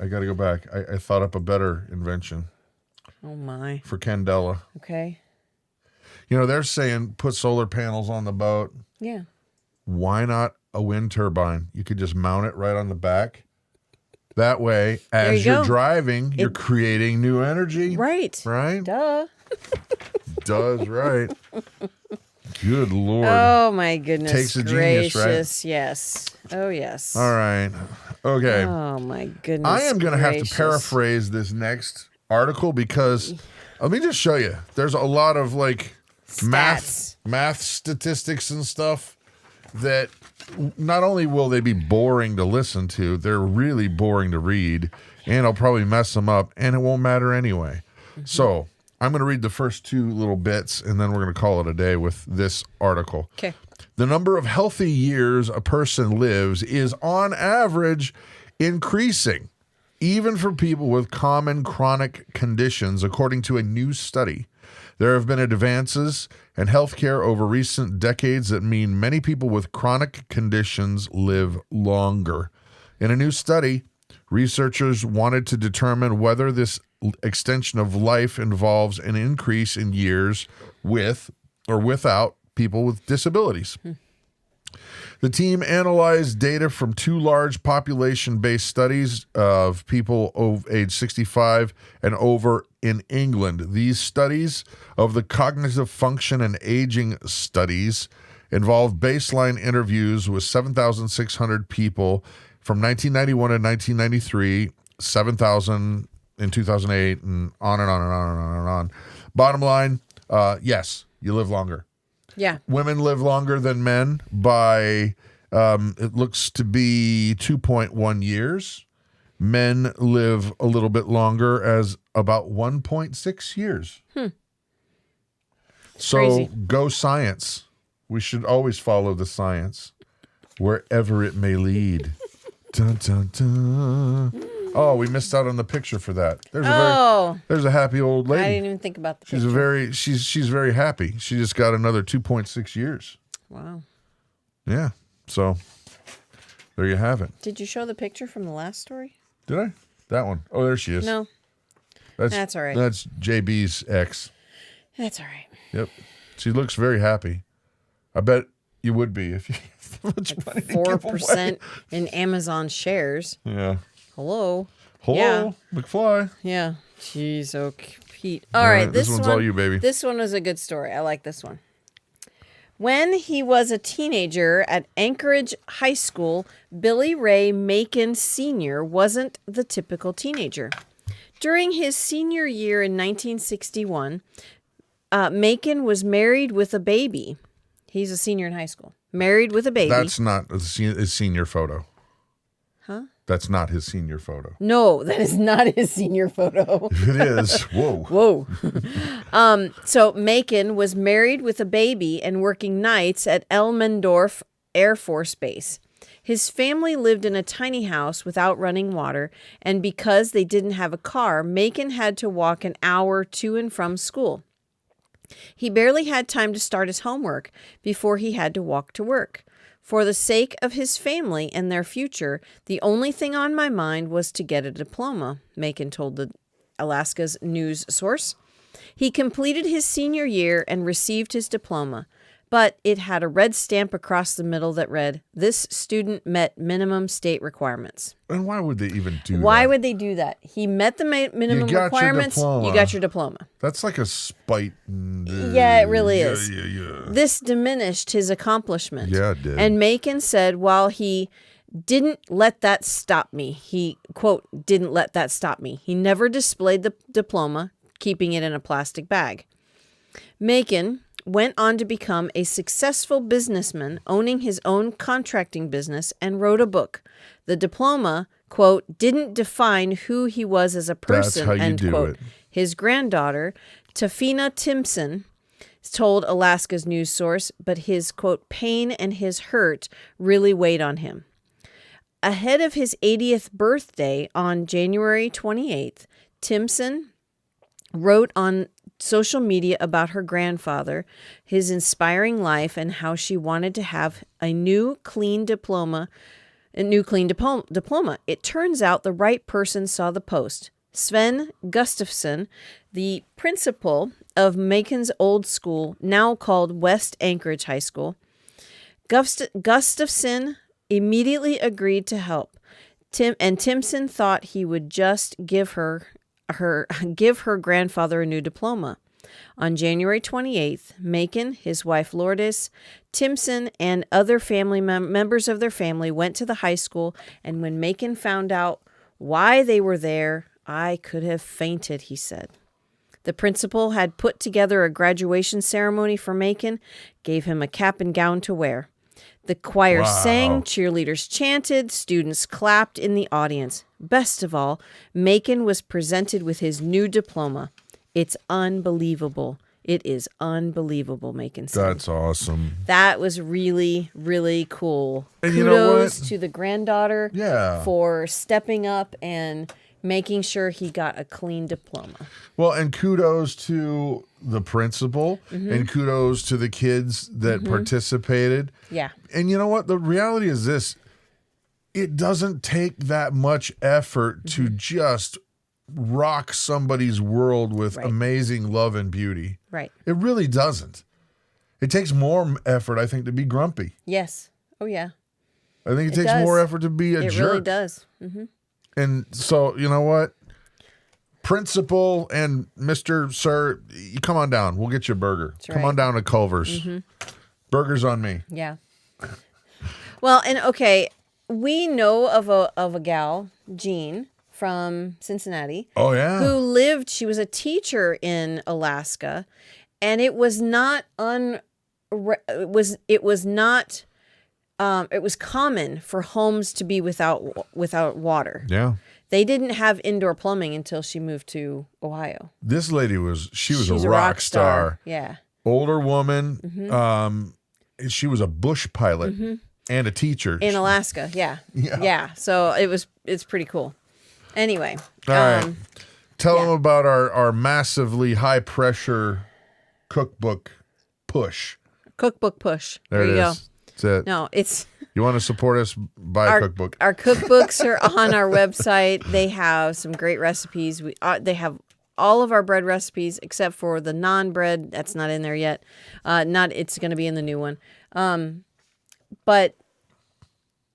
I thought up a better invention. Oh, my. For Candela. Okay. You know, they're saying put solar panels on the boat. Yeah. Why not a wind turbine? You could just mount it right on the back. That way, as you're driving, you're creating new energy. Right. Right? Duh. Does right. Good Lord. Oh, my goodness. Takes a gracious. genius, right? Yes. Oh, yes. All right. Okay. Oh, my goodness. I am going to have to paraphrase this next article because let me just show you. There's a lot of like math statistics and stuff that not only will they be boring to listen to, they're really boring to read, and I'll probably mess them up, and it won't matter anyway. Mm-hmm. So I'm going to read the first two little bits, and then we're going to call it a day with this article. Okay. The number of healthy years a person lives is, on average, increasing, even for people with common chronic conditions, according to a new study. There have been advances in healthcare over recent decades that mean many people with chronic conditions live longer. In a new study, researchers wanted to determine whether this extension of life involves an increase in years with or without people with disabilities. The team analyzed data from two large population-based studies of people age 65 and over in England. These studies of the cognitive function and aging studies involved baseline interviews with 7,600 people from 1991 to 1993, 7,000 in 2008, and on and on and on and on and on. Bottom line, yes, you live longer. Yeah. Women live longer than men by, it looks to be 2.1 years. Men live a little bit longer as about 1.6 years. So crazy. Go science. We should always follow the science wherever it may lead. Dun, dun, dun. Oh, we missed out on the picture for that. There's a happy old lady. I didn't even think about the picture. She's very happy. She just got another 2.6 years. Wow. Yeah. So there you have it. Did you show the picture from the last story? Did I? That one. Oh, there she is. No. That's all right. That's JB's ex. That's all right. Yep. She looks very happy. I bet you would be if you had much money to give away. 4% in Amazon shares. Yeah. Hello. Yeah. McFly. Yeah. Jeez, okay, Pete. All right, this one's all you, baby. This one was a good story. I like this one. When he was a teenager at Anchorage High School, Billy Ray Macon Sr. wasn't the typical teenager. During his senior year in 1961, Macon was married with a baby. He's a senior in high school. Married with a baby. That's not his senior photo. Huh? That's not his senior photo. No, that is not his senior photo. If it is, whoa. Whoa. So Macon was married with a baby and working nights at Elmendorf Air Force Base. His family lived in a tiny house without running water, and because they didn't have a car, Macon had to walk an hour to and from school. He barely had time to start his homework before he had to walk to work. For the sake of his family and their future, the only thing on my mind was to get a diploma, Macon told the Alaska's news source. He completed his senior year and received his diploma, but it had a red stamp across the middle that read, "This student met minimum state requirements." And why would they even do that? Why would they do that? He met the minimum requirements. You got your diploma. That's like a spite. Yeah, it really is. Yeah. This diminished his accomplishment. Yeah, it did. And Macon said, while he didn't let that stop me, he, quote, didn't let that stop me. He never displayed the diploma, keeping it in a plastic bag. Macon went on to become a successful businessman, owning his own contracting business, and wrote a book. The diploma, quote, didn't define who he was as a person, That's how you end do quote. it. His granddaughter, Tafina Timpson, told Alaska's news source, but his, quote, pain and his hurt really weighed on him. Ahead of his 80th birthday on January 28th, Timpson wrote on social media about her grandfather, his inspiring life, and how she wanted to have a new clean diploma. It turns out the right person saw the post. Sven Gustafsson, the principal of Macon's old school, now called West Anchorage High School. Gustafsson immediately agreed to help. Timpson thought he would just give her grandfather a new diploma. On January 28th, Macon, his wife Lourdes, Timpson, and other family members of their family went to the high school, and when Macon found out why they were there, I could have fainted, he said. The principal had put together a graduation ceremony for Macon, gave him a cap and gown to wear. The choir sang, cheerleaders chanted, students clapped in the audience. Best of all, Macon was presented with his new diploma. It's unbelievable. It is unbelievable, Macon said. That's awesome. That was really, really cool. And Kudos you know what? to the granddaughter for stepping up and making sure he got a clean diploma. Well, and kudos to the principal and kudos to the kids that participated. Yeah. And you know what? The reality is this. It doesn't take that much effort to just rock somebody's world with amazing love and beauty. Right. It really doesn't. It takes more effort, I think, to be grumpy. Yes. Oh, yeah. I think it takes more effort to be a jerk. It really does. Mm-hmm. And so, you know what? Principal and Mr. Sir, you come on down. We'll get you a burger. That's come right. on down to Culver's. Burgers on me. Yeah. Well, and okay, we know of a gal, Jean, from Cincinnati. Oh, yeah. Who lived, she was a teacher in Alaska, and it was not it was common for homes to be without water. Yeah. They didn't have indoor plumbing until she moved to Ohio. This lady was She's a rock star. Yeah. Older woman. She was a bush pilot and a teacher. In Alaska, yeah. Yeah. So it's pretty cool. Anyway. All right. Tell them about our massively high pressure cookbook push. Cookbook push. There you go. That's it. No, it's... You want to support us? Buy a cookbook. Our cookbooks are on our website. They have some great recipes. They have all of our bread recipes except for the non-bread. That's not in there yet. It's going to be in the new one. But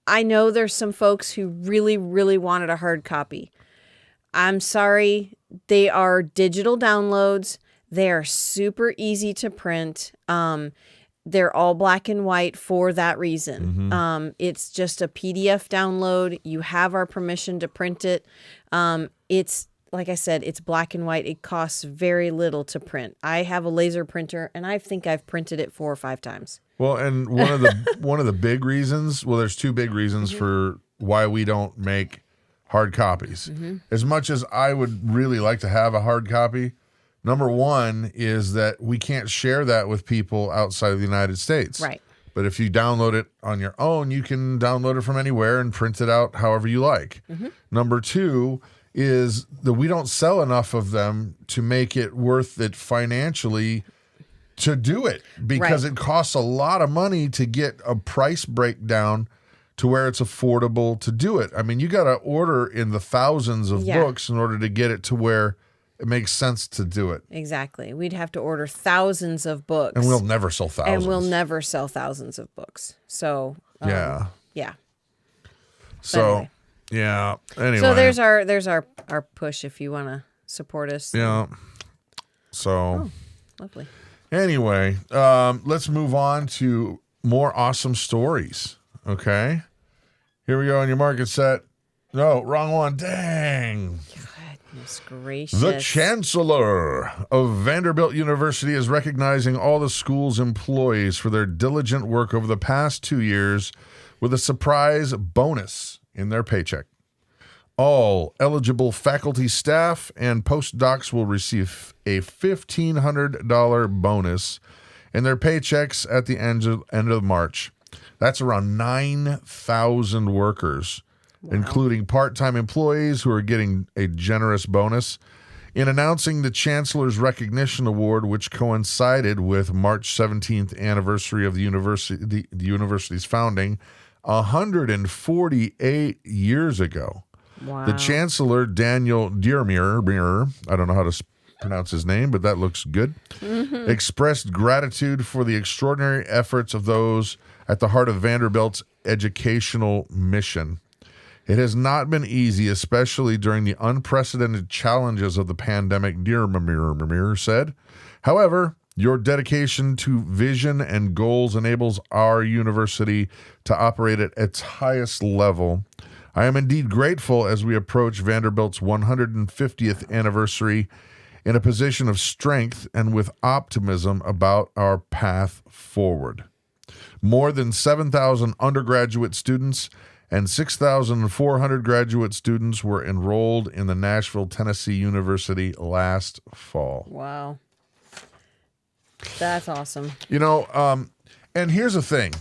I know there's some folks who really, really wanted a hard copy. I'm sorry. They are digital downloads. They are super easy to print. They're all black and white for that reason. It's just a PDF download. You have our permission to print it. It's, like I said, it's black and white. It costs very little to print. I have a laser printer, and I think I've printed it 4 or 5 times. Well, and one of the big reasons, well, there's 2 big reasons for why we don't make hard copies. As much as I would really like to have a hard copy, number one is that we can't share that with people outside of the United States. Right. But if you download it on your own, you can download it from anywhere and print it out however you like. Number 2 is that we don't sell enough of them to make it worth it financially to do it, because it costs a lot of money to get a price breakdown to where it's affordable to do it. I mean, you got to order in the thousands of books in order to get it to where it makes sense to do it. Exactly. We'd have to order thousands of books. And we'll never sell thousands. And we'll never sell thousands of books. So, yeah. So, anyway. Yeah. Anyway. So there's our push if you want to support us. Yeah. So. Lovely. Anyway, let's move on to more awesome stories. Okay. Here we go on your market set. No, wrong one. Dang. Goodness gracious. The Chancellor of Vanderbilt University is recognizing all the school's employees for their diligent work over the past 2 years with a surprise bonus in their paycheck. All eligible faculty, staff, and postdocs will receive a $1,500 bonus in their paychecks at the end of March. That's around 9,000 workers, including part-time employees who are getting a generous bonus. In announcing the Chancellor's Recognition Award, which coincided with March 17th anniversary of the university's founding 148 years ago. Wow. The Chancellor, Daniel Diermeier, I don't know how to pronounce his name, but that looks good, expressed gratitude for the extraordinary efforts of those at the heart of Vanderbilt's educational mission. It has not been easy, especially during the unprecedented challenges of the pandemic, Diermeier said. However, your dedication to vision and goals enables our university to operate at its highest level. I am indeed grateful as we approach Vanderbilt's 150th anniversary in a position of strength and with optimism about our path forward. More than 7,000 undergraduate students and 6,400 graduate students were enrolled in the Nashville, Tennessee University last fall. Wow. That's awesome. You know, and here's the thing.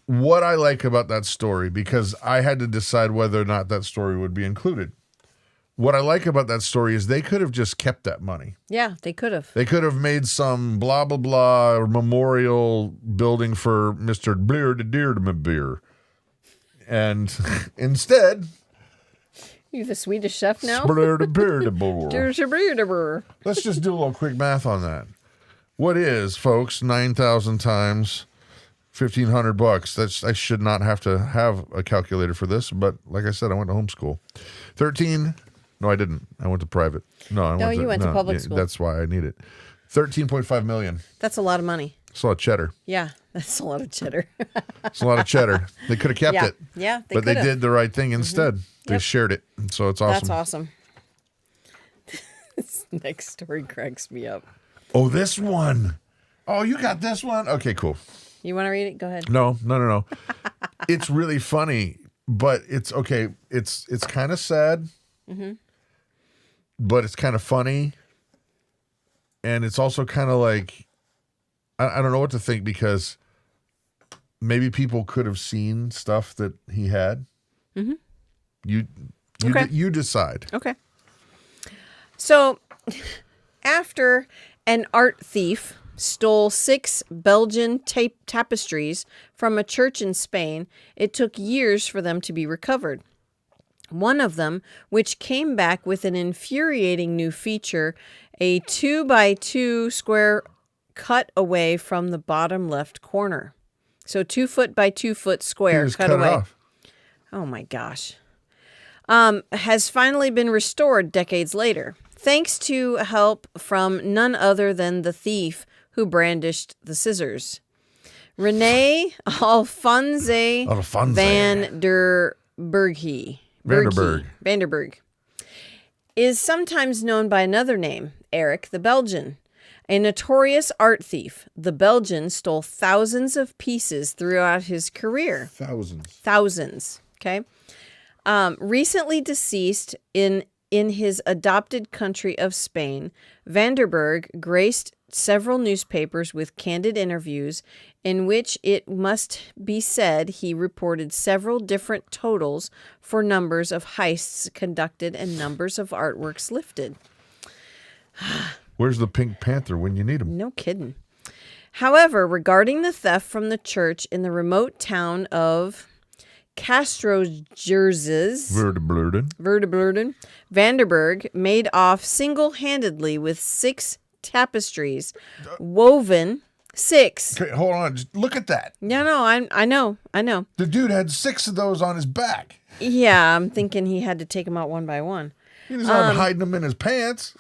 What I like about that story, because I had to decide whether or not that story would be included. What I like about that story is they could have just kept that money. Yeah, they could have. They could have made some blah, blah, blah memorial building for Mr. Bleer de Deer de Beer. And instead... You the Swedish chef now? Let's just do a little quick math on that. What is, folks, 9,000 times $1,500? I should not have to have a calculator for this, but like I said, I went to homeschool. 13... No, I didn't. I went to private. You went to public school. That's why I need it. $13.5 million. That's a lot of money. That's a lot of cheddar. Yeah, that's a lot of cheddar. It's a lot of cheddar. They could have kept it. Yeah, but they did the right thing instead. They shared it. So it's awesome. That's awesome. This next story cracks me up. Oh, this one. Oh, you got this one? Okay, cool. You want to read it? Go ahead. No. It's really funny, but it's okay. It's kind of sad. Mm-hmm. But it's kind of funny, and it's also kind of like, I don't know what to think, because maybe people could have seen stuff that he had. Mm-hmm. You decide. Okay. So, after an art thief stole 6 Belgian tapestries from a church in Spain, it took years for them to be recovered. One of them, which came back with an infuriating new feature, a 2x2 square cut away from the bottom left corner. So 2 foot by 2 foot square cut away. Off. Oh my gosh. Has finally been restored decades later, thanks to help from none other than the thief who brandished the scissors. Rene Alphonse van der Vanderberg is sometimes known by another name, Eric the Belgian. A notorious art thief, the Belgian stole thousands of pieces throughout his career. Thousands. Okay. Recently deceased in his adopted country of Spain, Vanderberg graced several newspapers with candid interviews in which it must be said he reported several different totals for numbers of heists conducted and numbers of artworks lifted. Where's the Pink Panther when you need him? No kidding. However, regarding the theft from the church in the remote town of Castrojerzes Verdeblurden Vanderberg made off single-handedly with 6 tapestries woven. 6. Okay, hold on. Just look at that. Yeah, no, I know. The dude had 6 of those on his back. Yeah, I'm thinking he had to take them out one by one. He was not hiding them in his pants.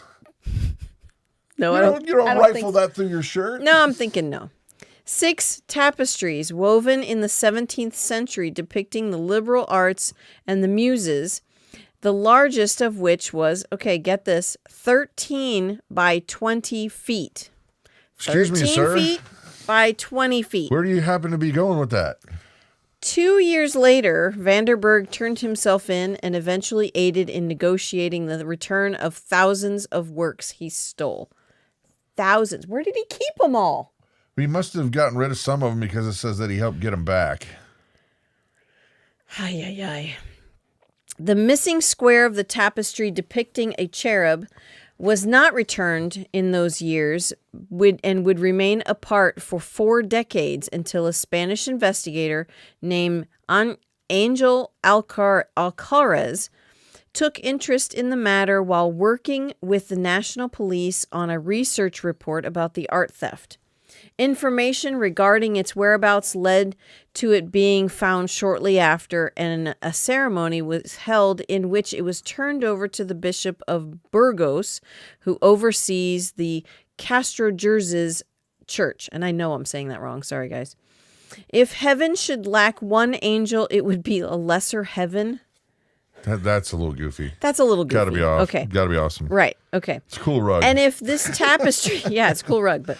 No, you don't rifle that through your shirt. No, I'm thinking no. 6 tapestries woven in the 17th century depicting the liberal arts and the muses, the largest of which was, okay, get this, 13 by 20 feet. Excuse me, sir. 13 feet by 20 feet. Where do you happen to be going with that? 2 years later, Vanderberg turned himself in and eventually aided in negotiating the return of thousands of works he stole. Thousands. Where did he keep them all? We must have gotten rid of some of them because it says that he helped get them back. Ay, ay, ay. The missing square of the tapestry depicting a cherub was not returned in those years and would remain apart for 4 decades until a Spanish investigator named Angel Alcaraz took interest in the matter while working with the National Police on a research report about the art theft. Information regarding its whereabouts led to it being found shortly after, and a ceremony was held in which it was turned over to the Bishop of Burgos, who oversees the Castrojerzes Church. And I know I'm saying that wrong. Sorry, guys. If heaven should lack one angel, it would be a lesser heaven. That's a little goofy. That's a little goofy. Gotta be awesome. Okay. Gotta be awesome. Right. Okay. It's a cool rug. And if this tapestry, yeah, it's a cool rug, but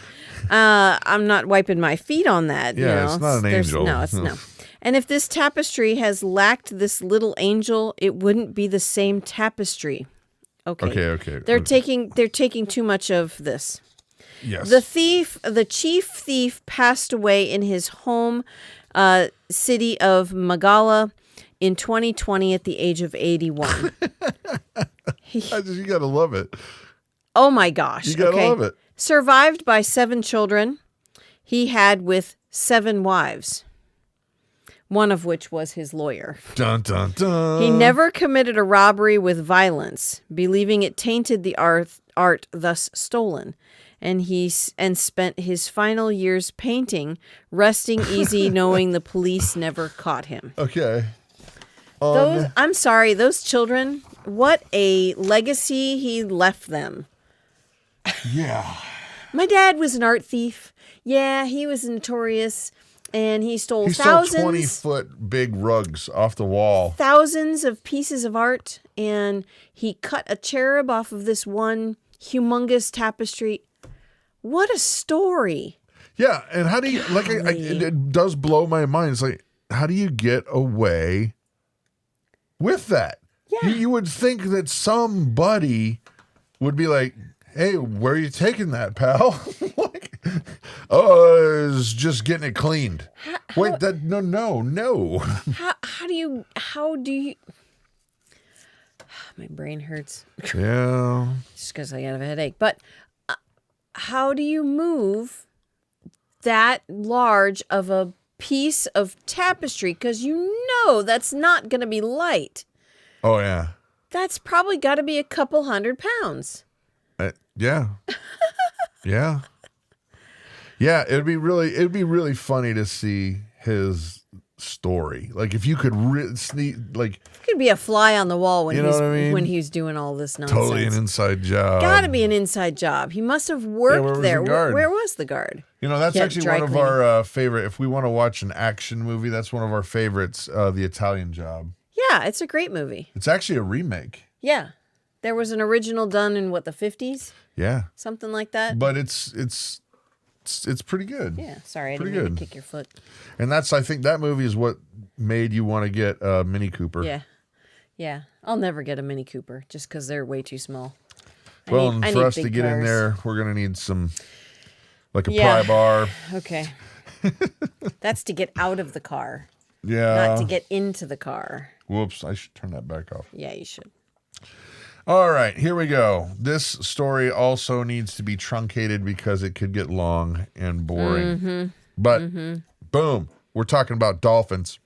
I'm not wiping my feet on that. Yeah, you know? it's not an angel. No, it's no. And if this tapestry has lacked this little angel, it wouldn't be the same tapestry. Okay. They're taking too much of this. Yes. The chief thief passed away in his home city of Magala in 2020 at the age of 81. You gotta love it. Oh my gosh. You gotta love it. Survived by 7 children, he had with 7 wives, one of which was his lawyer. Dun, dun, dun. He never committed a robbery with violence, believing it tainted the art thus stolen. And spent his final years painting, resting easy, knowing the police never caught him. Okay. I'm sorry, those children, what a legacy he left them. Yeah. My dad was an art thief. Yeah, he was notorious, and he stole He stole 20-foot big rugs off the wall. Thousands of pieces of art, and he cut a cherub off of this one humongous tapestry. What a story. Yeah, and how do you, like, it does blow my mind. It's like, how do you get away with that? Yeah. You would think that somebody would be like, hey, where are you taking that, pal? Like, oh, I was just getting it cleaned. Wait, no. How do you, my brain hurts. Yeah. Just because I have a headache. But how do you move that large of a piece of tapestry? Because you know that's not going to be light. Oh, yeah. That's probably got to be a couple 100 pounds. Yeah. Yeah. Yeah, it'd be really funny to see his story. Like, if you could it could be a fly on the wall when when he's doing all this nonsense. Totally an inside job. Gotta be an inside job. He must have worked there. Where was the guard? That's actually one of our favorite. If we want to watch an action movie, that's one of our favorites, The Italian Job. Yeah, it's a great movie. It's actually a remake. Yeah. There was an original done in the 50s? Yeah. Something like that. But it's pretty good. Yeah, sorry, I didn't mean to kick your foot. And I think that movie is what made you want to get a Mini Cooper. Yeah. Yeah. I'll never get a Mini Cooper just because they're way too small. For us to get in there, we're going to need a pry bar. Okay. That's to get out of the car. Yeah. Not to get into the car. Whoops, I should turn that back off. Yeah, you should. All right, here we go. This story also needs to be truncated because it could get long and boring. But, boom, we're talking about dolphins.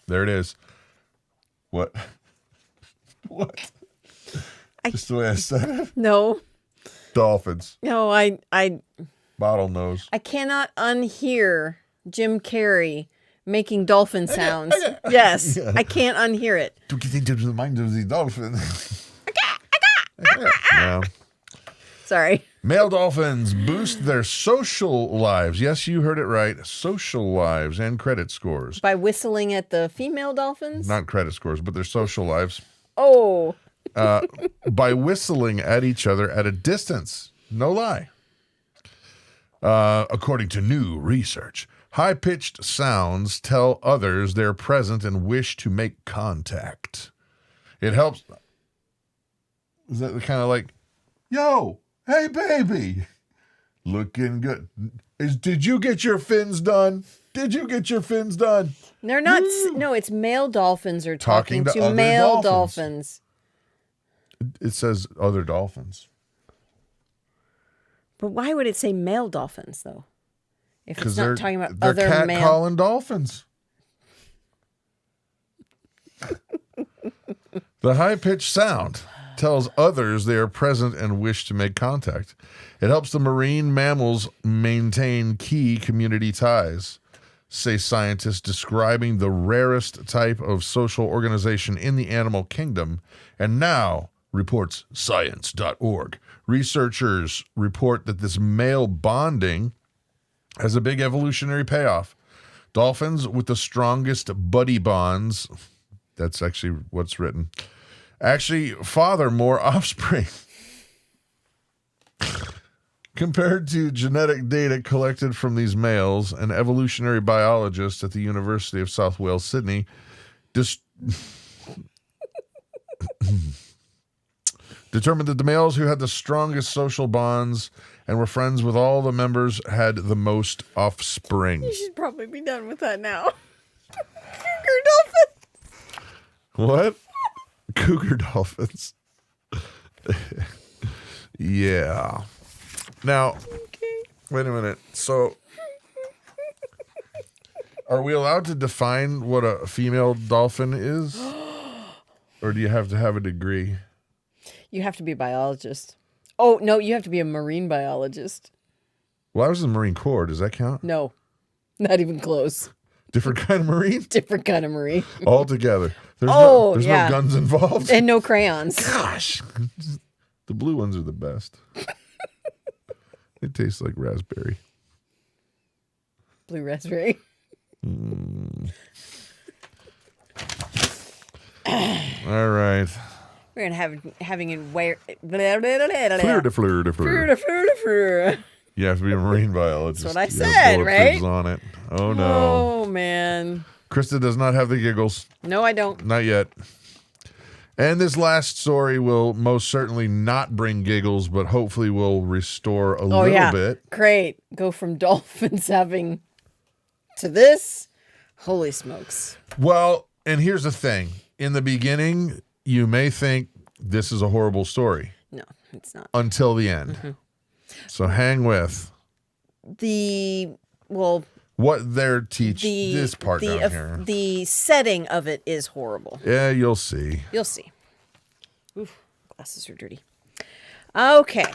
There it is. What? What? Just the way I said it. No. Dolphins. No, I Bottlenose. I cannot unhear Jim Carrey making dolphin sounds. Yes, Yeah. I can't unhear it. To get into the mind of the dolphin. Yeah. Sorry. Male dolphins boost their social lives. Yes, you heard it right. Social lives and credit scores. By whistling at the female dolphins? Not credit scores, but their social lives. Oh. By whistling at each other at a distance. No lie. According to new research, high-pitched sounds tell others they're present and wish to make contact. It helps. Is that kind of like, yo, hey, baby, looking good. Did you get your fins done? Did you get your fins done? They're not. No, it's male dolphins are talking to other male dolphins. dolphins. It says other dolphins. But why would it say male dolphins, though? If it's Because not talking about they're other cat male. calling dolphins. The high-pitched sound tells others they are present and wish to make contact. It helps the marine mammals maintain key community ties, say scientists describing the rarest type of social organization in the animal kingdom. And now, reports science.org, researchers report that this male bonding has a big evolutionary payoff. Dolphins with the strongest buddy bonds, that's actually what's written, actually father more offspring. Compared to genetic data collected from these males, an evolutionary biologist at the University of South Wales, Sydney, determined that the males who had the strongest social bonds and were friends with all the members had the most offspring. You should probably be done with that now. Cougar dolphin. What? Cougar dolphins. Yeah. Now, wait a minute. So, are we allowed to define what a female dolphin is? Or do you have to have a degree? You have to be a biologist. Oh, no, you have to be a marine biologist. Well, I was in the Marine Corps. Does that count? No, not even close. Different kind of Marine? Different kind of marine. All together. There's Oh, there's yeah. no guns involved. And no crayons. Gosh. The blue ones are the best. They taste like raspberry. Blue raspberry. All right. We're going to having it where... Fleur de fleur de fleur. You have to be a marine biologist. That's what I You have said, bulletproofs right? on it. Oh, no. Oh, man. Krista does not have the giggles. No, I don't. Not yet. And this last story will most certainly not bring giggles, but hopefully will restore a little bit. Great. Go from dolphins having to this. Holy smokes. Well, and here's the thing. In the beginning, you may think this is a horrible story. No, it's not. Until the end. Mm-hmm. So hang with what they're teaching this part down here. The setting of it is horrible. Yeah, you'll see. You'll see. Oof, glasses are dirty. Okay.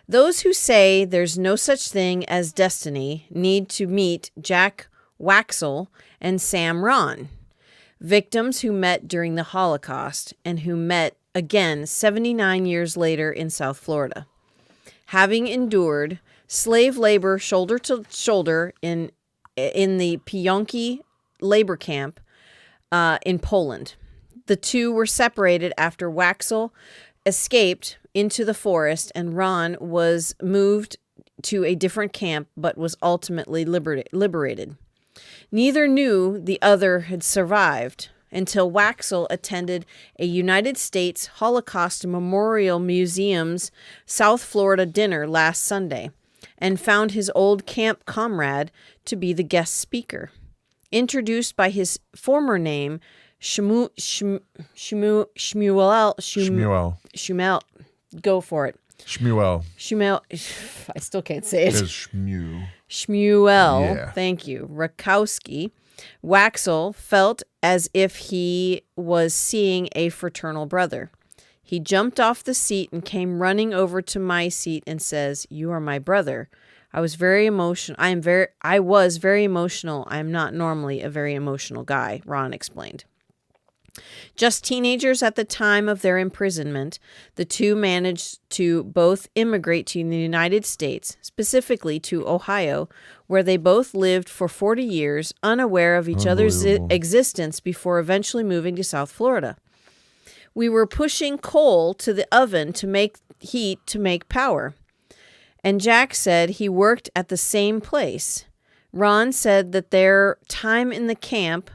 Those who say there's no such thing as destiny need to meet Jack Waxel and Sam Ron, victims who met during the Holocaust and who met again 79 years later in South Florida. Having endured slave labor shoulder to shoulder in the Pionki labor camp in Poland. The two were separated after Waxel escaped into the forest and Ron was moved to a different camp but was ultimately liberated. Neither knew the other had survived until Waxel attended a United States Holocaust Memorial Museum's South Florida dinner last Sunday and found his old camp comrade to be the guest speaker. Introduced by his former name, Shmuel. Go for it. Shmuel. I still can't say it. It's Shmuel. Shmuel. Yeah. Thank you. Rakowski. Waxel felt as if he was seeing a fraternal brother. He jumped off the seat and came running over to my seat and says, "You are my brother." I was very emotional. I was very emotional. I am not normally a very emotional guy, Ron explained. Just teenagers at the time of their imprisonment, the two managed to both immigrate to the United States, specifically to Ohio, where they both lived for 40 years, unaware of each other's existence before eventually moving to South Florida. We were pushing coal to the oven to make heat to make power. And Jack said he worked at the same place. Ron said that their time in the camp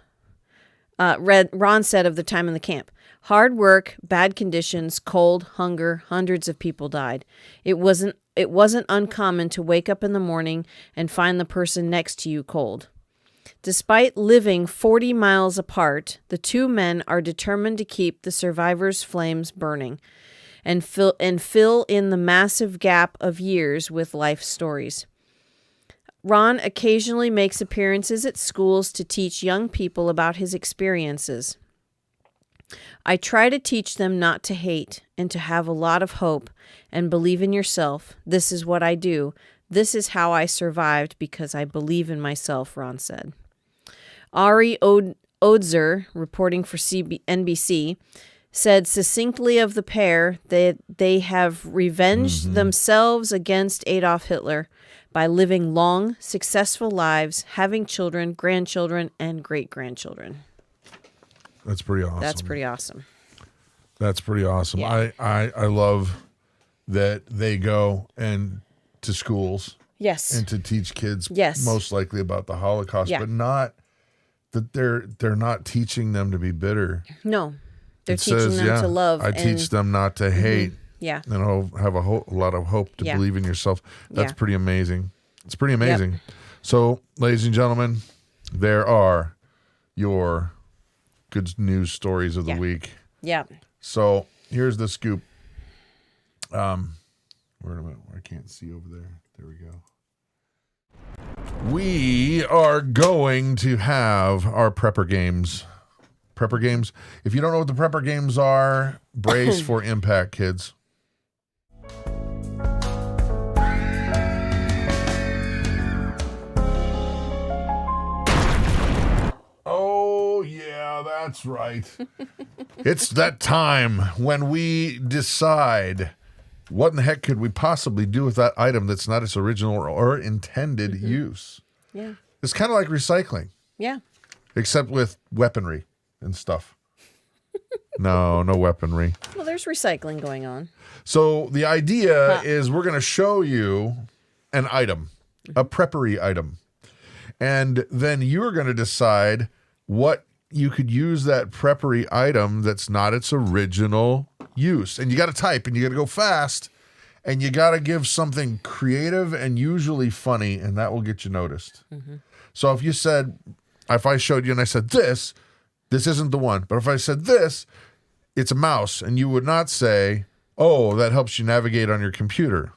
Ron said of the time in the camp, hard work, bad conditions, cold, hunger, hundreds of people died. It wasn't uncommon to wake up in the morning and find the person next to you cold. Despite living 40 miles apart, the two men are determined to keep the survivors' flames burning and fill in the massive gap of years with life stories. Ron occasionally makes appearances at schools to teach young people about his experiences. I try to teach them not to hate and to have a lot of hope and believe in yourself. This is what I do. This is how I survived because I believe in myself, Ron said. Ari Oudzer, reporting for NBC, said succinctly of the pair that they have revenged themselves against Adolf Hitler by living long, successful lives, having children, grandchildren, and great-grandchildren. That's pretty awesome. That's pretty awesome. That's pretty awesome. Yeah. I love that they go and to schools. Yes. And to teach kids Yes. most likely about the Holocaust, Yeah. but not that they're not teaching them to be bitter. No. They're It teaching says, them to love. I teach them not to hate. Yeah. And have a lot of hope to Yeah. believe in yourself. That's Yeah. pretty amazing. It's pretty amazing. So, ladies and gentlemen, there are your good news stories of the week. Yeah. So, here's the scoop. Wait a minute. I can't see over there. There we go. We are going to have our prepper games. Prepper games. If you don't know what the prepper games are, brace for impact, kids. Oh, yeah, that's right. It's that time when we decide what in the heck could we possibly do with that item that's not its original or intended use. Yeah. It's kind of like recycling, Yeah. except with weaponry and stuff. No weaponry. Well, there's recycling going on. So the idea is we're going to show you an item, a preppery item. And then you're going to decide what you could use that preppery item that's not its original use. And you got to type and you got to go fast and you got to give something creative and usually funny, and that will get you noticed. So if I showed you and I said this isn't the one. But if I said this, it's a mouse, and you would not say, "Oh, that helps you navigate on your computer."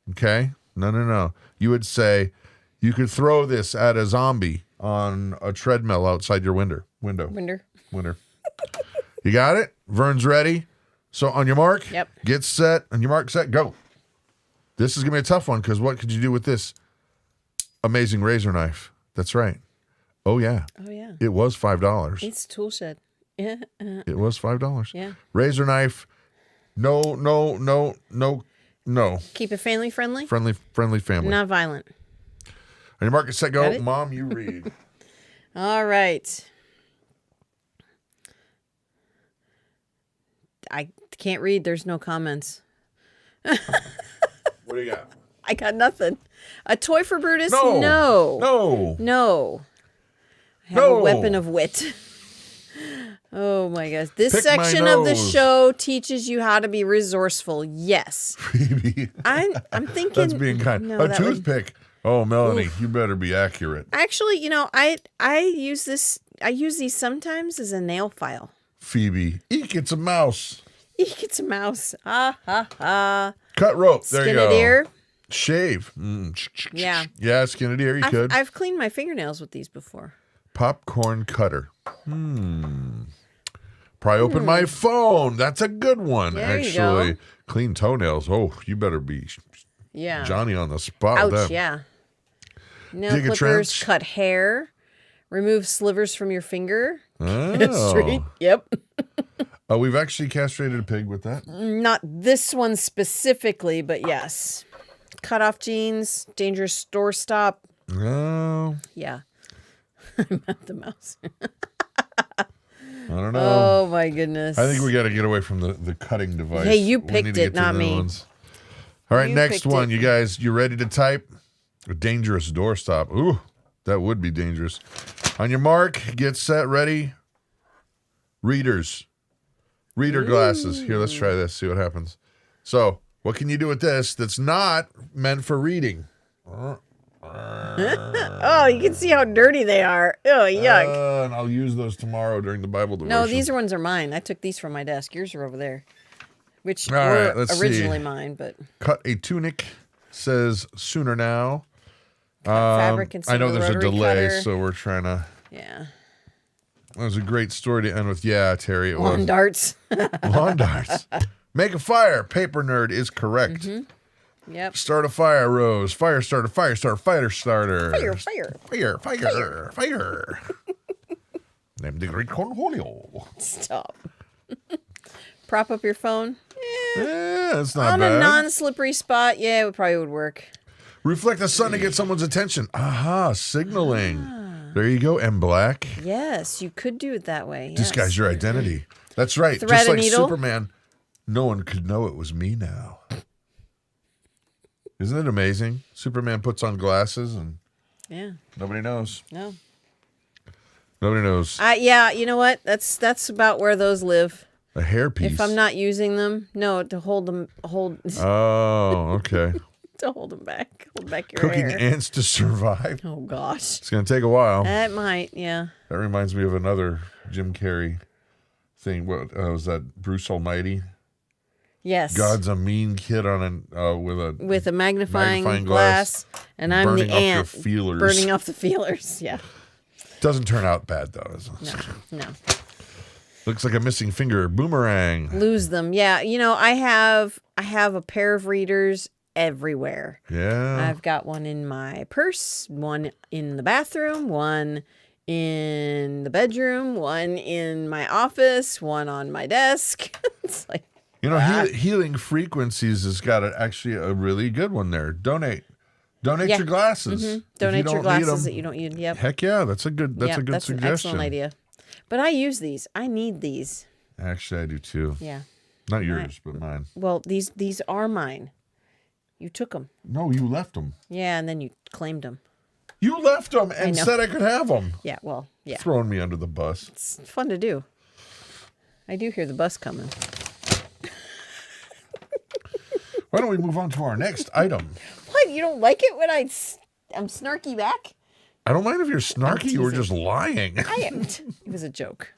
Okay? No. You would say, "You could throw this at a zombie on a treadmill outside your window." You got it? Vern's ready. So on your mark, Yep. Get set. On your mark, set, go. This is going to be a tough one because what could you do with this amazing razor knife? That's right. Oh, yeah. Oh, yeah. It was $5. It's a tool shed. Yeah. It was $5. Yeah. Razor knife. No. Keep it family friendly. Friendly family. Not violent. On your mark, get set, Got go. it? Mom, you read. All right. I can't read. There's no comments. What do you got? I got nothing. A toy for Brutus? No. No. I have a weapon of wit. Oh my gosh. This Pick my section of the nose. show teaches you how to be resourceful. Yes. Phoebe. I'm thinking That's being kind. No, A that would- toothpick. Oh, Melanie, you better be accurate. Actually, I use these sometimes as a nail file. Phoebe. Eek, it's a mouse. Eek, it's a mouse. Ah ha ha. Cut rope. There Skin you a go. deer. Shave. Yeah. Yeah, skin a deer. You could. I've cleaned my fingernails with these before. Popcorn cutter. Probably open my phone. That's a good one, There you actually. go. Clean toenails. Oh, you better be Johnny on the spot with Ouch, that. yeah. Nail Dig a clippers, trench. cut hair, remove slivers from your finger. Oh. Straight. Yep. We've actually castrated a pig with that. Not this one specifically, but yes. Cut off jeans, dangerous doorstop. No, Yeah. I'm at the mouse. I don't know. Oh my goodness. I think we got to get away from the cutting device. Hey, you We need picked to it, get to not the me. new ones. All right, You next picked one. it. You guys, you ready to type? A dangerous doorstop. Ooh, that would be dangerous. On your mark, get set, ready. Reader glasses. Here, let's try this, see what happens. So, what can you do with this that's not meant for reading? Oh, you can see how dirty they are. Oh, yuck. And I'll use those tomorrow during the Bible devotion. No, these ones are mine. I took these from my desk. Yours are over there. Which All right, were let's originally see. mine, but Cut a tunic. Says sooner now. fabric instead I know of the there's a rotary delay, cutter. so we're trying to. Yeah. That was a great story to end with. Yeah, Terry, it Lawn was. darts. Lawn darts. Make a fire. Paper nerd is correct. Yep. Start a fire, Rose. Fire starter, fighter starter. Fire. Name the great cornholio. Stop. Prop up your phone. Yeah, it's not On bad. a non-slippery spot. Yeah, it probably would work. Reflect the sun to get someone's attention. Aha, signaling. There you go, M Black. Yes, you could do it that way. Disguise yes. your identity. That's right. Thread Just a like needle. Superman, no one could know it was me now. Isn't it amazing? Superman puts on glasses and Yeah. nobody knows. No. Nobody knows. Yeah, you know what? That's about where those live. A hairpiece. If I'm not using them, no, to hold them Oh, okay. to hold them back. Hold back your Cooking hair. ants to survive. Oh gosh. It's going to take a while. That might, yeah. That reminds me of another Jim Carrey thing. What was that? Bruce Almighty? Yes. God's a mean kid on with a magnifying magnifying glass, and I'm burning the off your ant feelers. burning off the feelers. Yeah. Doesn't turn out bad though. Does it? No. Looks like a missing finger. Boomerang. Lose them. Yeah. You know, I have a pair of readers everywhere. Yeah. I've got one in my purse, one in the bathroom, one in the bedroom, one in my office, one on my desk. It's like, You know, Healing Frequencies has got actually a really good one there. Donate Yeah. your glasses. If donate you your don't need glasses them, that you don't use. Yep. Heck yeah, that's a good Yep, that's suggestion. an excellent idea. But I use these. I need these. Actually, I do too. Yeah. Not yours, but mine. Well, these are mine. You took them. No, you left them. Yeah, and then you claimed them. You left them and know. said I could have them. Yeah, well, yeah. Throwing me under the bus. It's fun to do. I do hear the bus coming. Why don't we move on to our next item? What? You don't like it when I'm snarky back? I don't mind if you're snarky. You were just lying. I am. It was a joke.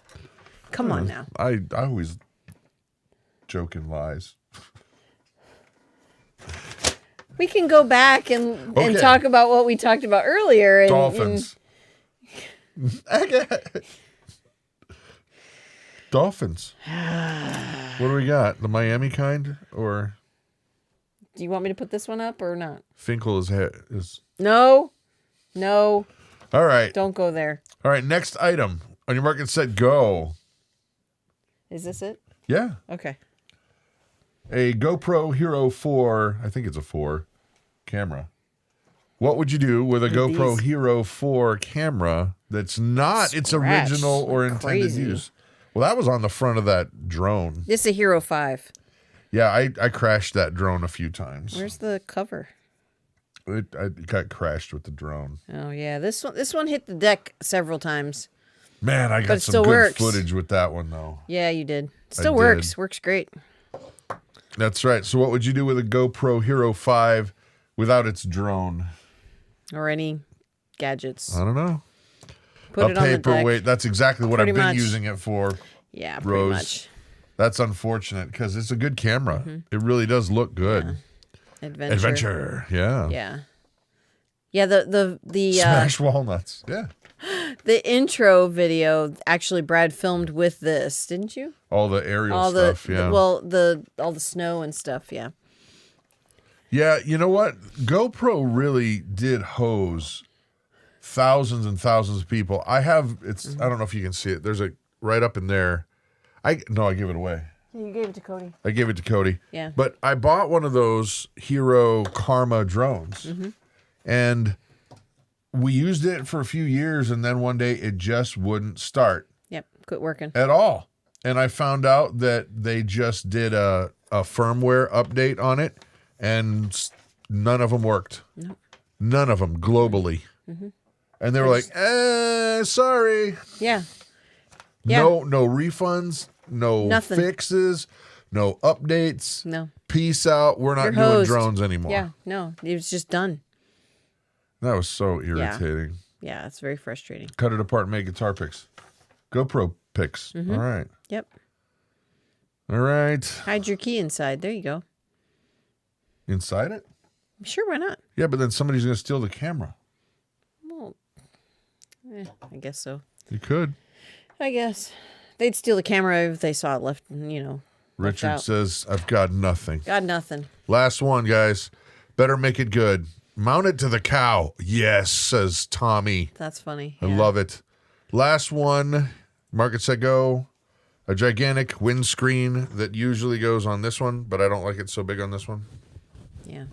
Come on now. I always joke and lies. We can go back and Okay. talk about what we talked about earlier. And, Dolphins. Dolphins. What do we got? The Miami kind or do you want me to put this one up or not? Finkel is No. all right. Don't go there. All right, next item. On your mark and set, go. Is this it? Yeah. Okay. A GoPro Hero 4, I think it's a 4 camera. What would you do with a GoPro these? Hero 4 camera that's not its Scratched original or like intended crazy. use? Well, that was on the front of that drone. This is a Hero 5. Yeah, I crashed that drone a few times. Where's the cover? It got crashed with the drone. Oh yeah, this one hit the deck several times. Man, I But got it some still good works. footage with that one, though. Yeah, you did. Still did. works. Works great. That's right. So what would you do with a GoPro Hero 5 without its drone? Or any gadgets. I don't know. Put it on the deck. paperweight. That's exactly what Pretty I've been much. using it for. Yeah, pretty Rose. much. That's unfortunate because it's a good camera. It really does look good. Adventure. Yeah. Yeah. Yeah, the Smash walnuts. Yeah. The intro video, actually, Brad filmed with this, didn't you? All the aerial stuff, yeah. All the snow and stuff, yeah. Yeah, you know what? GoPro really did hose thousands and thousands of people. I don't know if you can see it. There's a right up in there. I gave it away. Yeah, you gave it to Cody. I gave it to Cody. Yeah. But I bought one of those Hero Karma drones. And we used it for a few years, and then one day it just wouldn't start. Yep, quit working. At all. And I found out that they just did a firmware update on it, and none of them worked. Nope. None of them globally. And they were like, sorry. Yeah. No refunds, no Nothing. fixes, no updates. No. Peace out. We're not doing drones anymore. Yeah, no, it was just done. That was so irritating. Yeah, it's very frustrating. Cut it apart and make guitar picks. GoPro picks. All right. Yep. All right. Hide your key inside. There you go. Inside it? Sure, why not? Yeah, but then somebody's going to steal the camera. Well, I guess so. You could. I guess. They'd steal the camera if they saw it left, Richard says, I've got nothing. Got nothing. Last one, guys. Better make it good. Mount it to the cow. Yes, says Tommy. That's funny. I love it. Last one. Market Set Go. A gigantic windscreen that usually goes on this one, but I don't like it so big on this one. Yeah.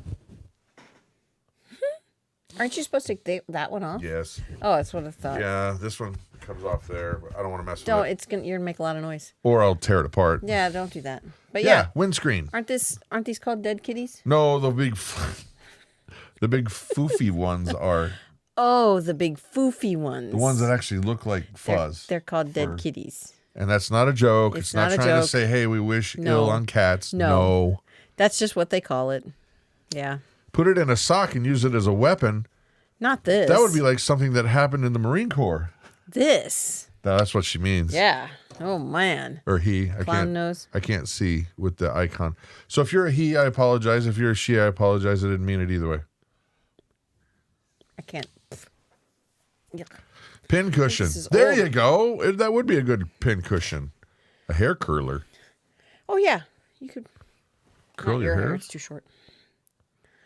Aren't you supposed to take that one off? Yes. Oh, that's what I thought. Yeah, this one comes off there, but I don't want to mess with Don't. it. You're gonna make a lot of noise. Or I'll tear it apart. Yeah, don't do that. But Yeah, windscreen. aren't these called dead kitties? No, the big foofy ones are. Oh, the big foofy ones. The ones that actually look like fuzz. They're called dead kitties. And that's not a joke. It's not trying to say, hey, we wish ill on cats. No. That's just what they call it. Yeah. Put it in a sock and use it as a weapon. Not this. That would be like something that happened in the Marine Corps. This. That's what she means. Yeah. Oh, man. Or he. Clown nose. I can't see with the icon. So if you're a he, I apologize. If you're a she, I apologize. I didn't mean it either way. I can't. Yuck. Pin cushion. There you go. That would be a good pin cushion. A hair curler. Oh, yeah. You could curl your hair. It's too short.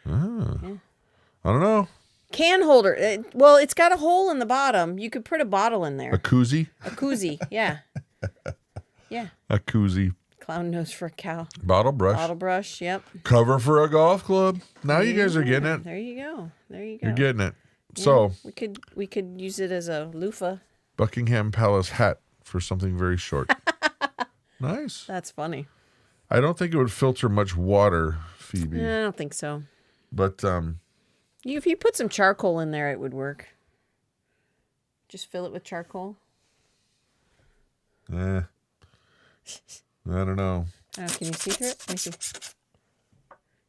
Ah. Yeah. I don't know. Can holder. It's got a hole in the bottom. You could put a bottle in there. A koozie? A koozie, yeah. Yeah. A koozie. Clown nose for a cow. Bottle brush. Bottle brush, yep. Cover for a golf club. Now you guys are getting it. There you go. There you go. You're getting it. Yeah, so we could use it as a loofah. Buckingham Palace hat for something very short. Nice. That's funny. I don't think it would filter much water, Phoebe. I don't think so. But if you put some charcoal in there, it would work. Just fill it with charcoal. I don't know. Oh, can you see through it? Let me see.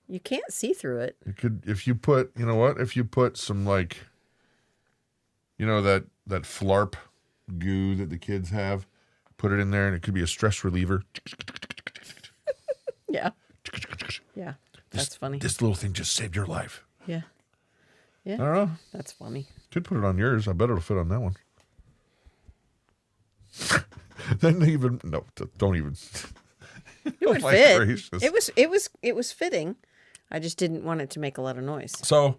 You can't see through it. You could, if you put, you know what? If you put some that flarp goo that the kids have, put it in there, and it could be a stress reliever. Yeah. Yeah. That's funny. This little thing just saved your life. Yeah. Yeah. I don't know. That's funny. Could put it on yours. I bet it'll fit on that one. Don't even. It would fit. Gracious. It was fitting. I just didn't want it to make a lot of noise. So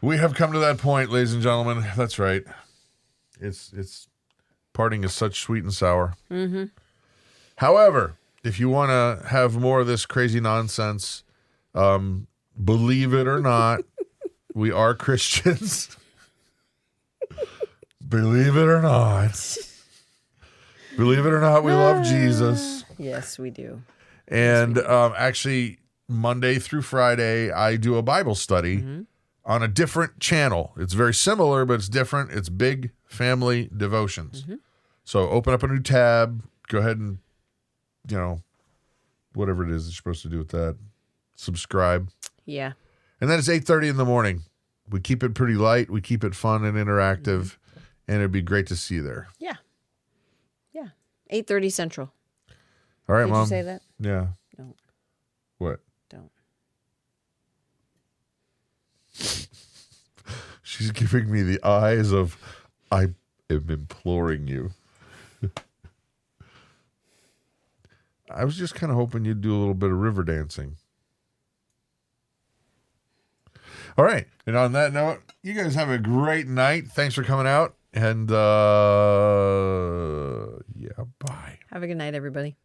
we have come to that point, ladies and gentlemen. That's right. It's parting is such sweet and sour. Mm-hmm. However, if you want to have more of this crazy nonsense, believe it or not, we are Christians. Believe it or not. Believe it or not, we love Jesus. Yes, we do. And actually, Monday through Friday, I do a Bible study on a different channel. It's very similar, but it's different. It's Big Family Devotions. Mm-hmm. So open up a new tab. Go ahead and, whatever it is that you're supposed to do with that. Subscribe. Yeah. And then it's 8:30 in the morning. We keep it pretty light. We keep it fun and interactive. And it'd be great to see you there. Yeah. Yeah. 8:30 Central. All right, Did Mom. you say that? Yeah. Don't. What? Don't. She's giving me the eyes of, I am imploring you. I was just kind of hoping you'd do a little bit of river dancing. All right. And on that note, you guys have a great night. Thanks for coming out. And yeah, bye. Have a good night, everybody.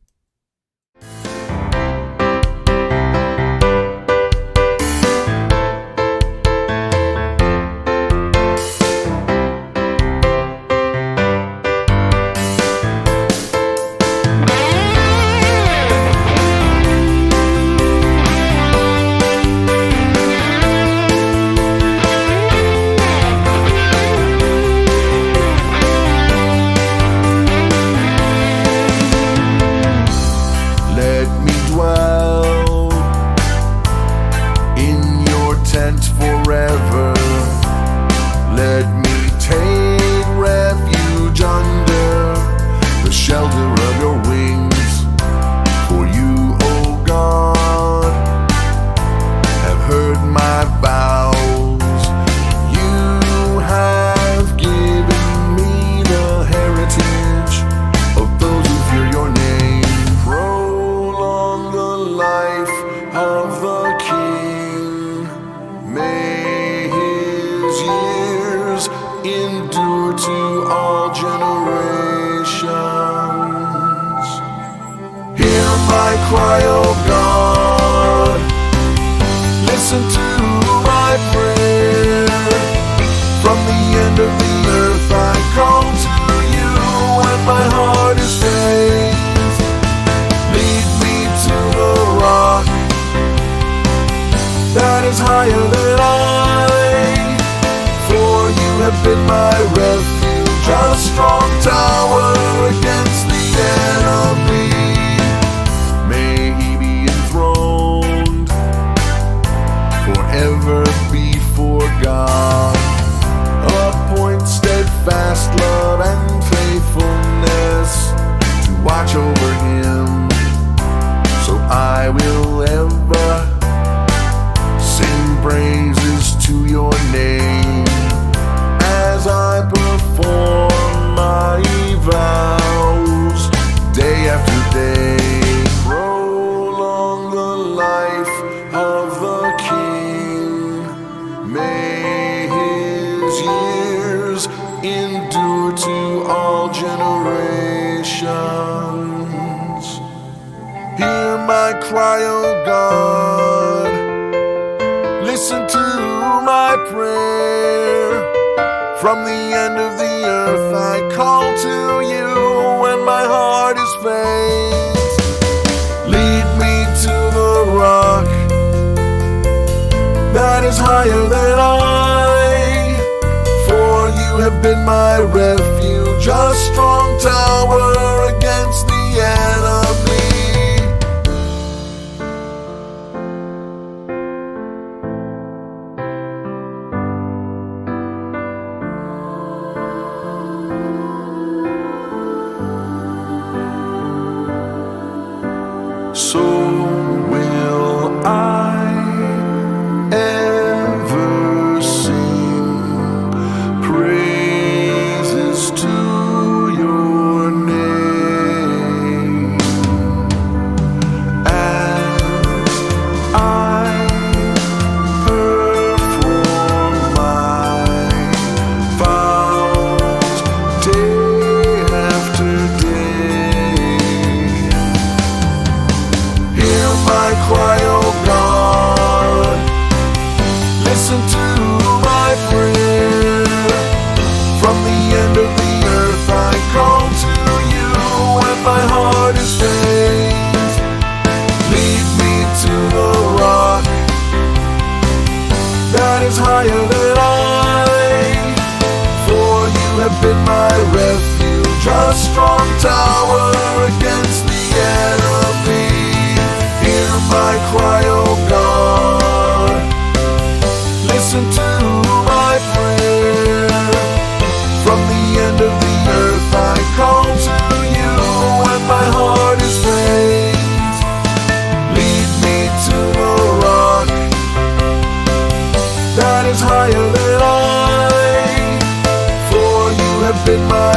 in my